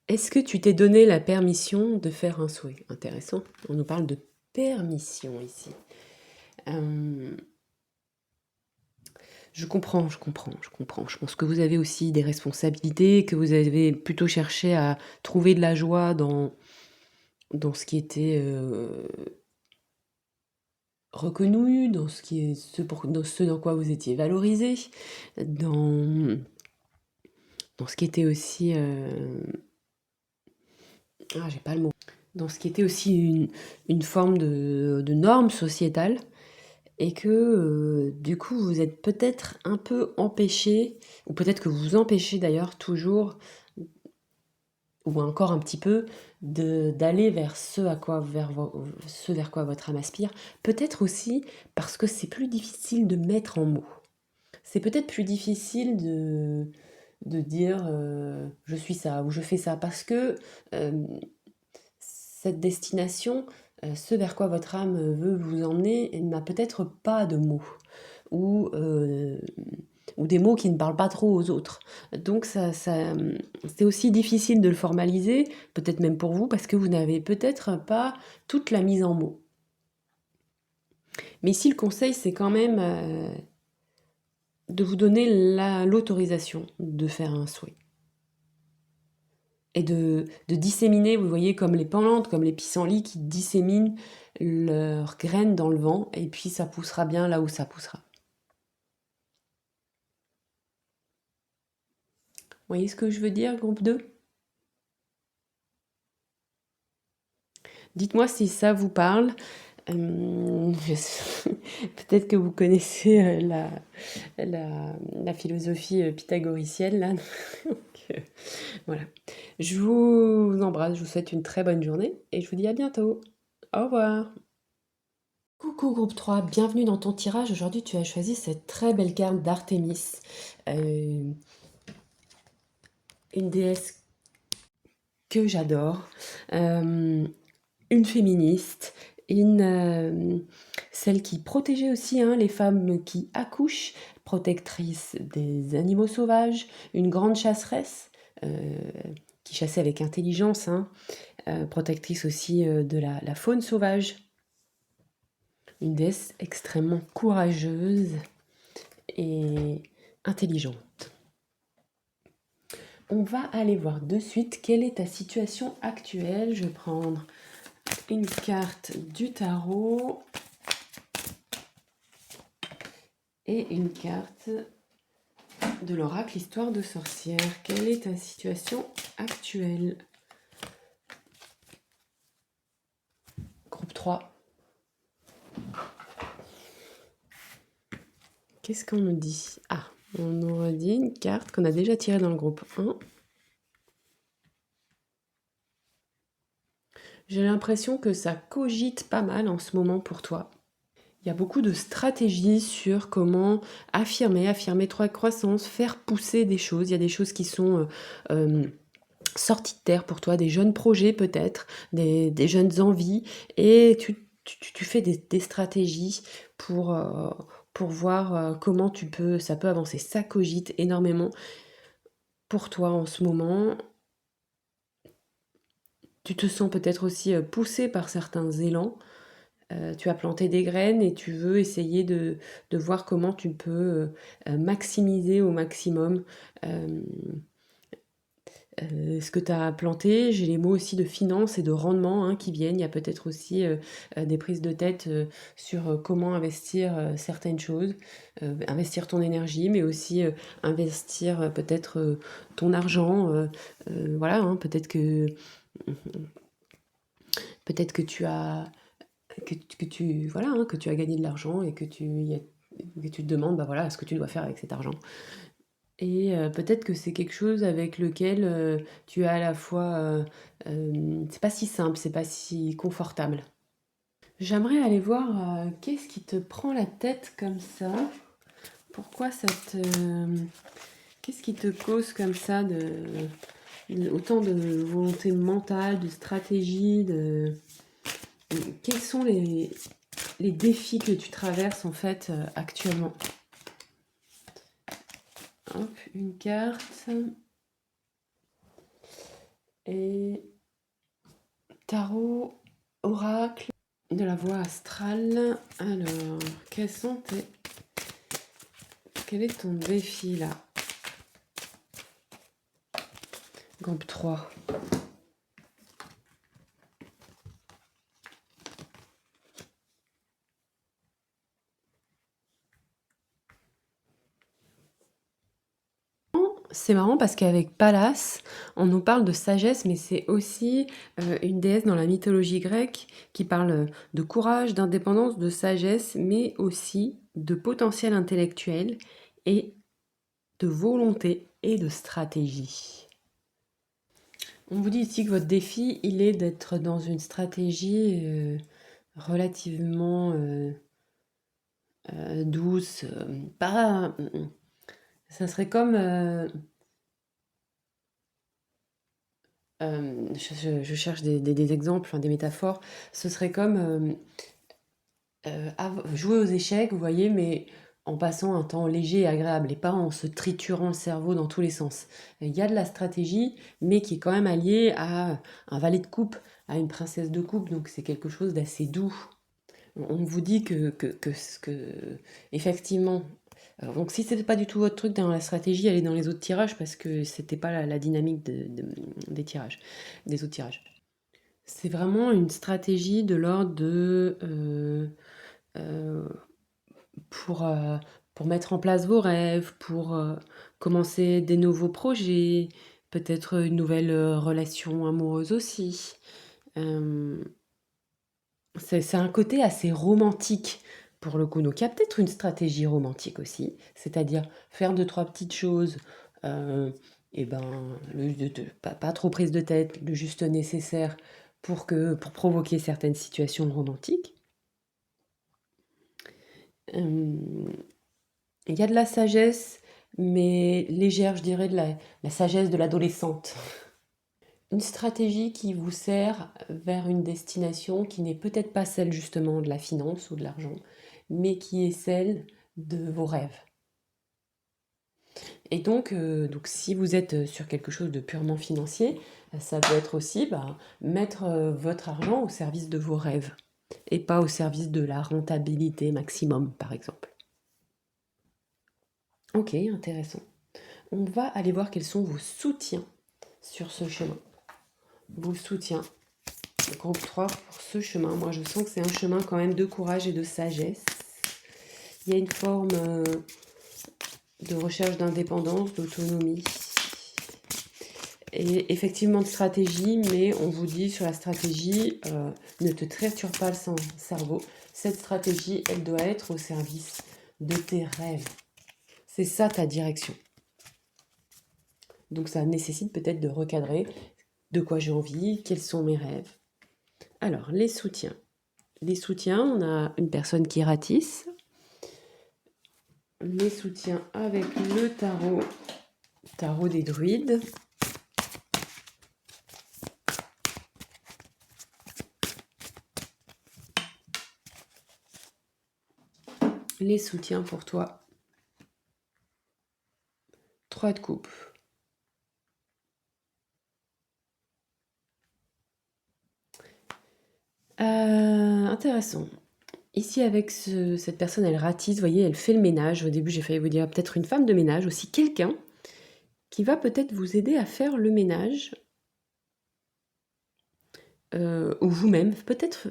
Est-ce que tu t'es donné la permission de faire un souhait? Intéressant. On nous parle de permission ici. Je comprends. Je pense que vous avez aussi des responsabilités, que vous avez plutôt cherché à trouver de la joie dans ce qui était reconnu, dans ce dans quoi vous étiez valorisé, dans ce qui était aussi... j'ai pas le mot. Dans ce qui était aussi une forme de norme sociétale. Et que du coup vous êtes peut-être un peu empêché, ou peut-être que vous vous empêchez d'ailleurs toujours, ou encore un petit peu, d'aller vers vers quoi votre âme aspire. Peut-être aussi parce que c'est plus difficile de mettre en mots. C'est peut-être plus difficile de dire je suis ça ou je fais ça, parce que cette destination, ce vers quoi votre âme veut vous emmener, n'a peut-être pas de mots, ou, ou des mots qui ne parlent pas trop aux autres. Donc c'est aussi difficile de le formaliser, peut-être même pour vous, parce que vous n'avez peut-être pas toute la mise en mots. Mais ici, le conseil, c'est quand même de vous donner l'autorisation de faire un souhait. Et de disséminer, vous voyez, comme les penlantes, comme les pissenlits qui disséminent leurs graines dans le vent, et puis ça poussera bien là où ça poussera. Vous voyez ce que je veux dire, groupe 2? Dites-moi si ça vous parle. Peut-être que vous connaissez la philosophie pythagoricienne, là. Donc, voilà. Je vous embrasse, je vous souhaite une très bonne journée et je vous dis à bientôt. Au revoir. Coucou groupe 3, bienvenue dans ton tirage. Aujourd'hui, tu as choisi cette très belle carte d'Artémis, une déesse que j'adore, une féministe, celle qui protégeait aussi les femmes qui accouchent, protectrice des animaux sauvages, une grande chasseresse qui chassait avec intelligence, protectrice aussi de la faune sauvage. Une déesse extrêmement courageuse et intelligente. On va aller voir de suite quelle est ta situation actuelle. Je vais prendre une carte du tarot et une carte de l'oracle Histoire de sorcière. Quelle est ta situation actuelle? Groupe 3. Qu'est-ce qu'on nous dit? On nous redit une carte qu'on a déjà tirée dans le groupe 1. J'ai l'impression que ça cogite pas mal en ce moment pour toi. Il y a beaucoup de stratégies sur comment affirmer 3 croissance, faire pousser des choses. Il y a des choses qui sont sorties de terre pour toi, des jeunes projets peut-être, des jeunes envies. Et tu fais des stratégies pour voir comment ça peut avancer. Ça cogite énormément pour toi en ce moment. Tu te sens peut-être aussi poussé par certains élans. Tu as planté des graines et tu veux essayer de voir comment tu peux maximiser au maximum ce que tu as planté. J'ai les mots aussi de finance et de rendement, hein, qui viennent. Il y a peut-être aussi, des prises de tête, sur, comment investir, certaines choses, investir ton énergie, mais aussi, investir, peut-être, ton argent, voilà, hein. Peut-être que tu as que tu voilà, hein, que tu as gagné de l'argent et que tu te demandes, bah, voilà, ce que tu dois faire avec cet argent. Et peut-être que c'est quelque chose avec lequel, tu as à la fois, c'est pas si simple, c'est pas si confortable. J'aimerais aller voir, qu'est-ce qui te prend la tête comme ça? Pourquoi ça te qu'est-ce qui te cause comme ça autant de volonté mentale, de stratégie, quels sont les défis que tu traverses en fait, actuellement? Hop, une carte et tarot, oracle, de la voie astrale. Alors, quel est ton défi là? Groupe 3. C'est marrant parce qu'avec Pallas, on nous parle de sagesse, mais c'est aussi une déesse dans la mythologie grecque qui parle de courage, d'indépendance, de sagesse, mais aussi de potentiel intellectuel et de volonté et de stratégie. On vous dit ici que votre défi, il est d'être dans une stratégie relativement douce, pas... Ça serait comme... je cherche des exemples, enfin, des métaphores. Ce serait comme jouer aux échecs, vous voyez, mais en passant un temps léger et agréable, et pas en se triturant le cerveau dans tous les sens. Il y a de la stratégie, mais qui est quand même alliée à un valet de coupe, à une princesse de coupe, donc c'est quelque chose d'assez doux. On vous dit effectivement, donc si c'était pas du tout votre truc dans la stratégie, allez dans les autres tirages parce que c'était pas la dynamique des tirages, des autres tirages. C'est vraiment une stratégie de l'ordre de euh, pour, euh, pour mettre en place vos rêves, pour commencer des nouveaux projets, peut-être une nouvelle relation amoureuse aussi. Euh, c'est un côté assez romantique pour le coup. Donc il y a peut-être une stratégie romantique aussi, c'est-à-dire faire deux, trois petites choses, euh, et ben, pas trop prise de tête, le juste nécessaire pour provoquer certaines situations romantiques. Euh, Il y a de la sagesse, mais légère, je dirais, la sagesse de l'adolescente. Une stratégie qui vous sert vers une destination qui n'est peut-être pas celle justement de la finance ou de l'argent, mais qui est celle de vos rêves. Et donc si vous êtes sur quelque chose de purement financier, ça peut être aussi mettre votre argent au service de vos rêves et pas au service de la rentabilité maximum, par exemple. Ok, intéressant. On va aller voir quels sont vos soutiens sur ce chemin. Vos soutiens, groupe 3 pour ce chemin. Moi, je sens que c'est un chemin quand même de courage et de sagesse. Il y a une forme de recherche d'indépendance, d'autonomie. Et effectivement de stratégie, mais on vous dit sur la stratégie, ne te triture pas le cerveau. Cette stratégie, elle doit être au service de tes rêves. C'est ça ta direction. Donc ça nécessite peut-être de recadrer de quoi j'ai envie, quels sont mes rêves. Alors, les soutiens. Les soutiens, on a une personne qui ratisse. Les soutiens avec le tarot des druides. Les soutiens pour toi. 3 de coupe. Intéressant. Ici, avec cette personne, elle ratisse, vous voyez, elle fait le ménage. Au début, j'ai failli vous dire peut-être une femme de ménage, aussi quelqu'un qui va peut-être vous aider à faire le ménage, ou vous-même. Peut-être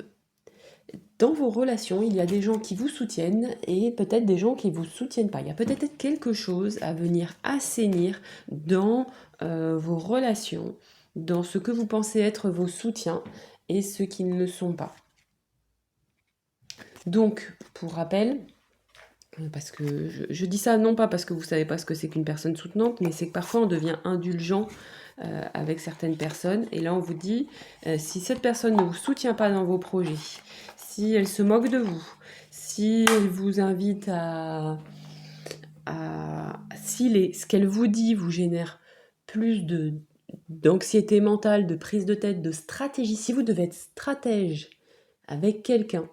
dans vos relations, il y a des gens qui vous soutiennent et peut-être des gens qui ne vous soutiennent pas. Il y a peut-être quelque chose à venir assainir dans vos relations, dans ce que vous pensez être vos soutiens et ce qui ne le sont pas. Donc, pour rappel, parce que je dis ça non pas parce que vous ne savez pas ce que c'est qu'une personne soutenante, mais c'est que parfois on devient indulgent avec certaines personnes. Et là, on vous dit, si cette personne ne vous soutient pas dans vos projets, si elle se moque de vous, si elle vous invite si ce qu'elle vous dit vous génère plus d'anxiété mentale, de prise de tête, de stratégie, si vous devez être stratège avec quelqu'un,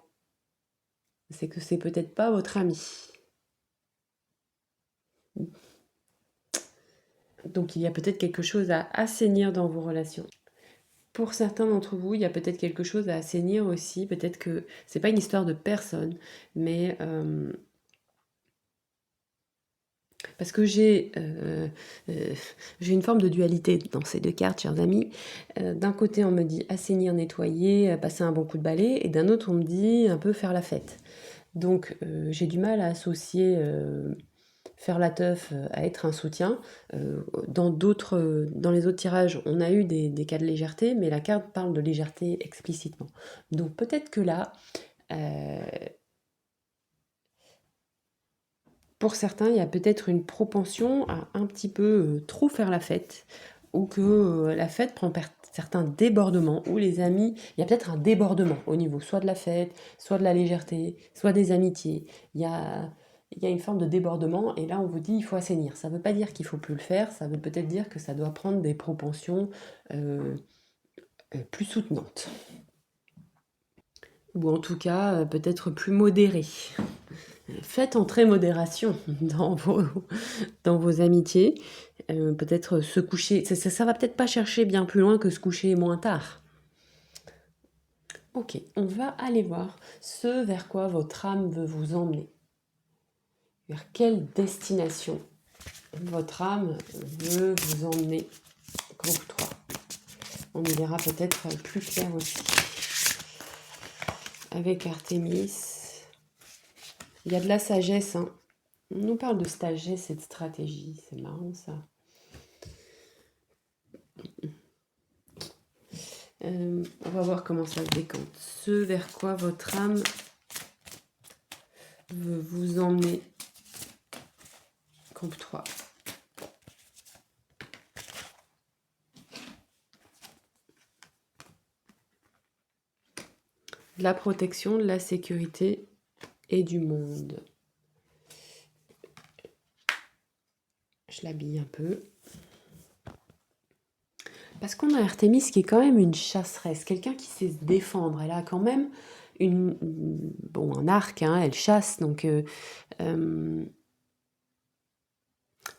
c'est que c'est peut-être pas votre ami. Donc il y a peut-être quelque chose à assainir dans vos relations. Pour certains d'entre vous, il y a peut-être quelque chose à assainir aussi. Peut-être que c'est pas une histoire de personne, mais parce que j'ai une forme de dualité dans ces deux cartes, chers amis. D'un côté, on me dit assainir, nettoyer, passer un bon coup de balai, et d'un autre, on me dit un peu faire la fête. Donc j'ai du mal à associer faire la teuf à être un soutien. Dans les autres tirages, on a eu des cas de légèreté, mais la carte parle de légèreté explicitement. Donc peut-être que là, pour certains, il y a peut-être une propension à un petit peu trop faire la fête, ou que la fête prend certains débordements, ou les amis, il y a peut-être un débordement au niveau soit de la fête, soit de la légèreté, soit des amitiés. Il y a une forme de débordement, et là on vous dit il faut assainir. Ça ne veut pas dire qu'il ne faut plus le faire, ça veut peut-être dire que ça doit prendre des propensions plus soutenantes. Ou en tout cas, peut-être plus modérées. Faites entrer modération dans vos amitiés. Peut-être se coucher. Ça va peut-être pas chercher bien plus loin que se coucher moins tard. Ok, on va aller voir ce vers quoi votre âme veut vous emmener. Vers quelle destination votre âme veut vous emmener. Groupe 3. On y verra peut-être plus clair aussi. Avec Artémis. Il y a de la sagesse, hein. On nous parle de sagesse et de stratégie. C'est marrant ça. On va voir comment ça se décante. Ce vers quoi votre âme veut vous emmener. Groupe 3. De la protection, de la sécurité et du monde. Je l'habille un peu. Parce qu'on a Artémis qui est quand même une chasseresse, quelqu'un qui sait se défendre. Elle a quand même un arc, hein, elle chasse. Donc,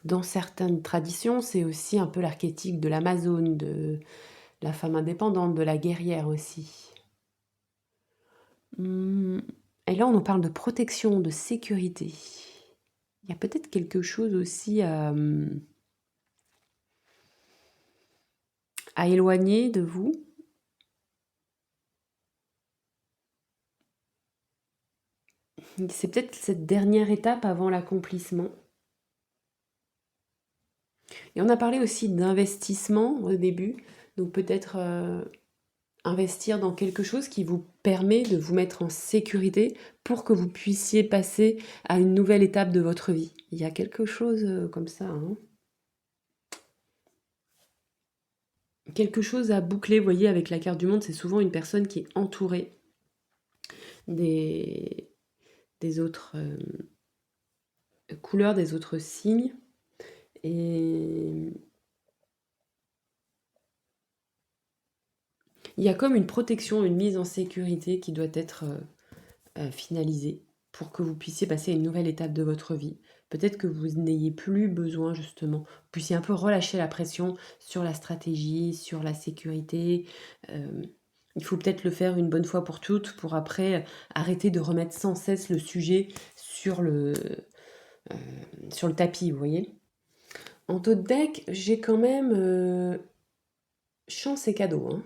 dans certaines traditions, c'est aussi un peu l'archétype de l'Amazone, de la femme indépendante, de la guerrière aussi. Et là, on nous parle de protection, de sécurité. Il y a peut-être quelque chose aussi à éloigner de vous. C'est peut-être cette dernière étape avant l'accomplissement. Et on a parlé aussi d'investissement au début. Donc peut-être investir dans quelque chose qui vous permet de vous mettre en sécurité pour que vous puissiez passer à une nouvelle étape de votre vie. Il y a quelque chose comme ça, hein. Quelque chose à boucler, vous voyez, avec la carte du monde, c'est souvent une personne qui est entourée des autres couleurs, des autres signes. Et il y a comme une protection, une mise en sécurité qui doit être finalisée pour que vous puissiez passer à une nouvelle étape de votre vie. Peut-être que vous n'ayez plus besoin, justement, vous puissiez un peu relâcher la pression sur la stratégie, sur la sécurité. Il faut peut-être le faire une bonne fois pour toutes, pour après arrêter de remettre sans cesse le sujet sur le tapis, vous voyez. En taux de deck, j'ai quand même chance et cadeau, hein.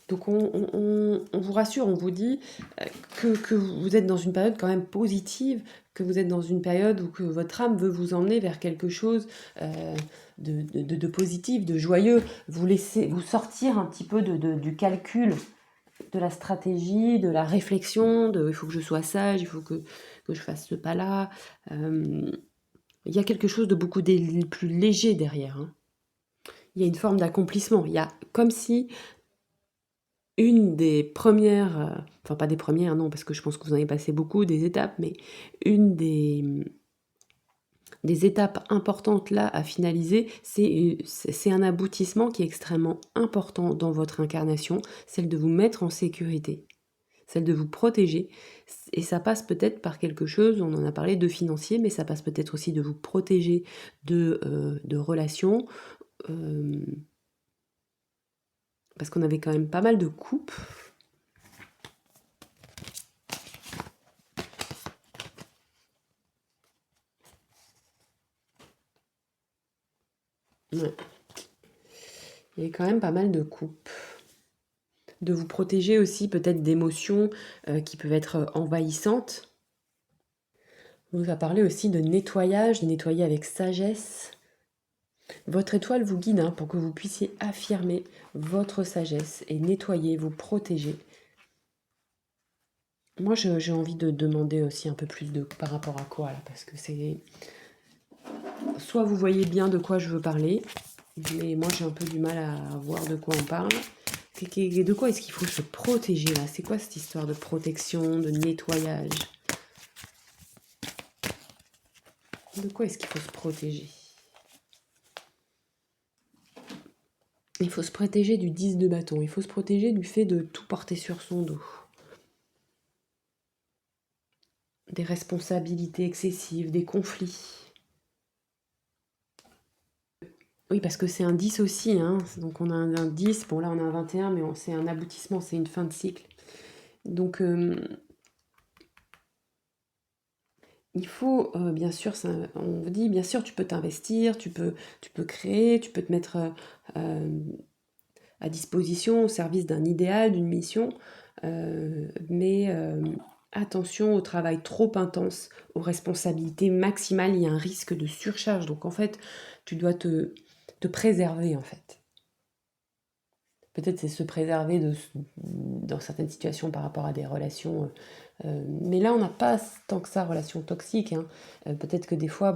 Donc on vous rassure, on vous dit que vous êtes dans une période quand même positive, que vous êtes dans une période où que votre âme veut vous emmener vers quelque chose de positif, de joyeux, vous sortir un petit peu du calcul, de la stratégie, de la réflexion, il faut que je sois sage, il faut que je fasse ce pas-là. Il y a quelque chose de beaucoup plus léger derrière, hein. Il y a une forme d'accomplissement. Il y a comme si une des premières, enfin pas des premières, non, parce que je pense que vous en avez passé beaucoup, des étapes, mais une des étapes importantes là à finaliser, c'est un aboutissement qui est extrêmement important dans votre incarnation, celle de vous mettre en sécurité, celle de vous protéger. Et ça passe peut-être par quelque chose, on en a parlé, de financier, mais ça passe peut-être aussi de vous protéger de relations, parce qu'on avait quand même pas mal de coupes. Ouais. Il y a quand même pas mal de coupes. De vous protéger aussi peut-être d'émotions qui peuvent être envahissantes. On nous a parlé aussi de nettoyage, nettoyer avec sagesse. Votre étoile vous guide pour que vous puissiez affirmer votre sagesse et nettoyer, vous protéger. Moi, j'ai envie de demander aussi un peu plus par rapport à quoi là, parce que c'est... Soit vous voyez bien de quoi je veux parler, mais moi j'ai un peu du mal à voir de quoi on parle. De quoi est-ce qu'il faut se protéger là? C'est quoi cette histoire de protection, de nettoyage? De quoi est-ce qu'il faut se protéger? Il faut se protéger du 10 de bâton. Il faut se protéger du fait de tout porter sur son dos. Des responsabilités excessives, des conflits. Oui, parce que c'est un 10 aussi, hein. Donc on a un 10, bon là on a un 21, mais c'est un aboutissement, c'est une fin de cycle. Donc il faut, bien sûr, on vous dit, bien sûr, tu peux t'investir, tu peux créer, tu peux te mettre à disposition au service d'un idéal, d'une mission, mais attention au travail trop intense, aux responsabilités maximales, il y a un risque de surcharge. Donc en fait, tu dois te préserver en fait. Peut-être c'est se préserver dans certaines situations par rapport à des relations. Mais là, on n'a pas tant que ça, relations toxiques, hein. Peut-être que des fois,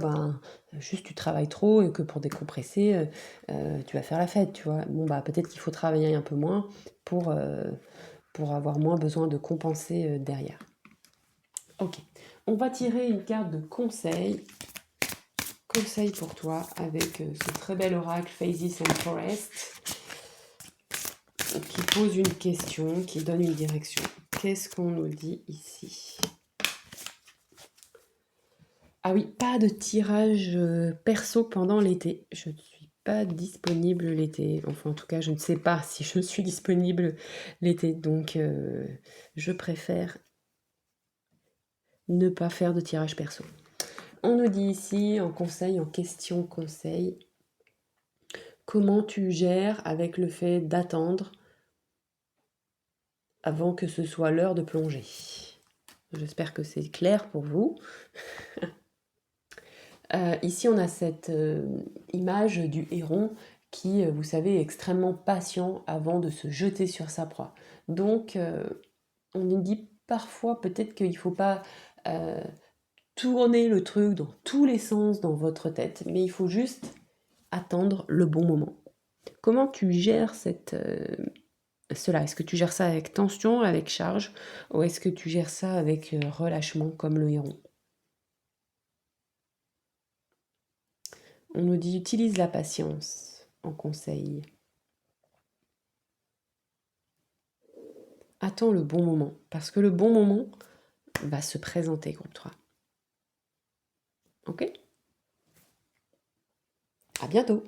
juste tu travailles trop et que pour décompresser, tu vas faire la fête, tu vois. Bon, peut-être qu'il faut travailler un peu moins pour avoir moins besoin de compenser derrière. Ok, on va tirer une carte de conseil. Conseil pour toi avec ce très bel oracle Phases and Forest, qui pose une question, qui donne une direction. Qu'est-ce qu'on nous dit ici? Ah oui, pas de tirage perso pendant l'été. Je ne suis pas disponible l'été. Enfin, en tout cas, je ne sais pas si je suis disponible l'été. Donc, je préfère ne pas faire de tirage perso. On nous dit ici, en conseil, en question conseil, comment tu gères avec le fait d'attendre avant que ce soit l'heure de plonger. J'espère que c'est clair pour vous. Ici, on a cette image du héron qui, vous savez, est extrêmement patient avant de se jeter sur sa proie. Donc, on nous dit parfois peut-être qu'il ne faut pas tourner le truc dans tous les sens dans votre tête, mais il faut juste attendre le bon moment. Comment tu gères cela? Est-ce que tu gères ça avec tension, avec charge, ou est-ce que tu gères ça avec relâchement comme le héron? On nous dit utilise la patience en conseil. Attends le bon moment, parce que le bon moment va se présenter, groupe 3. Ok? À bientôt!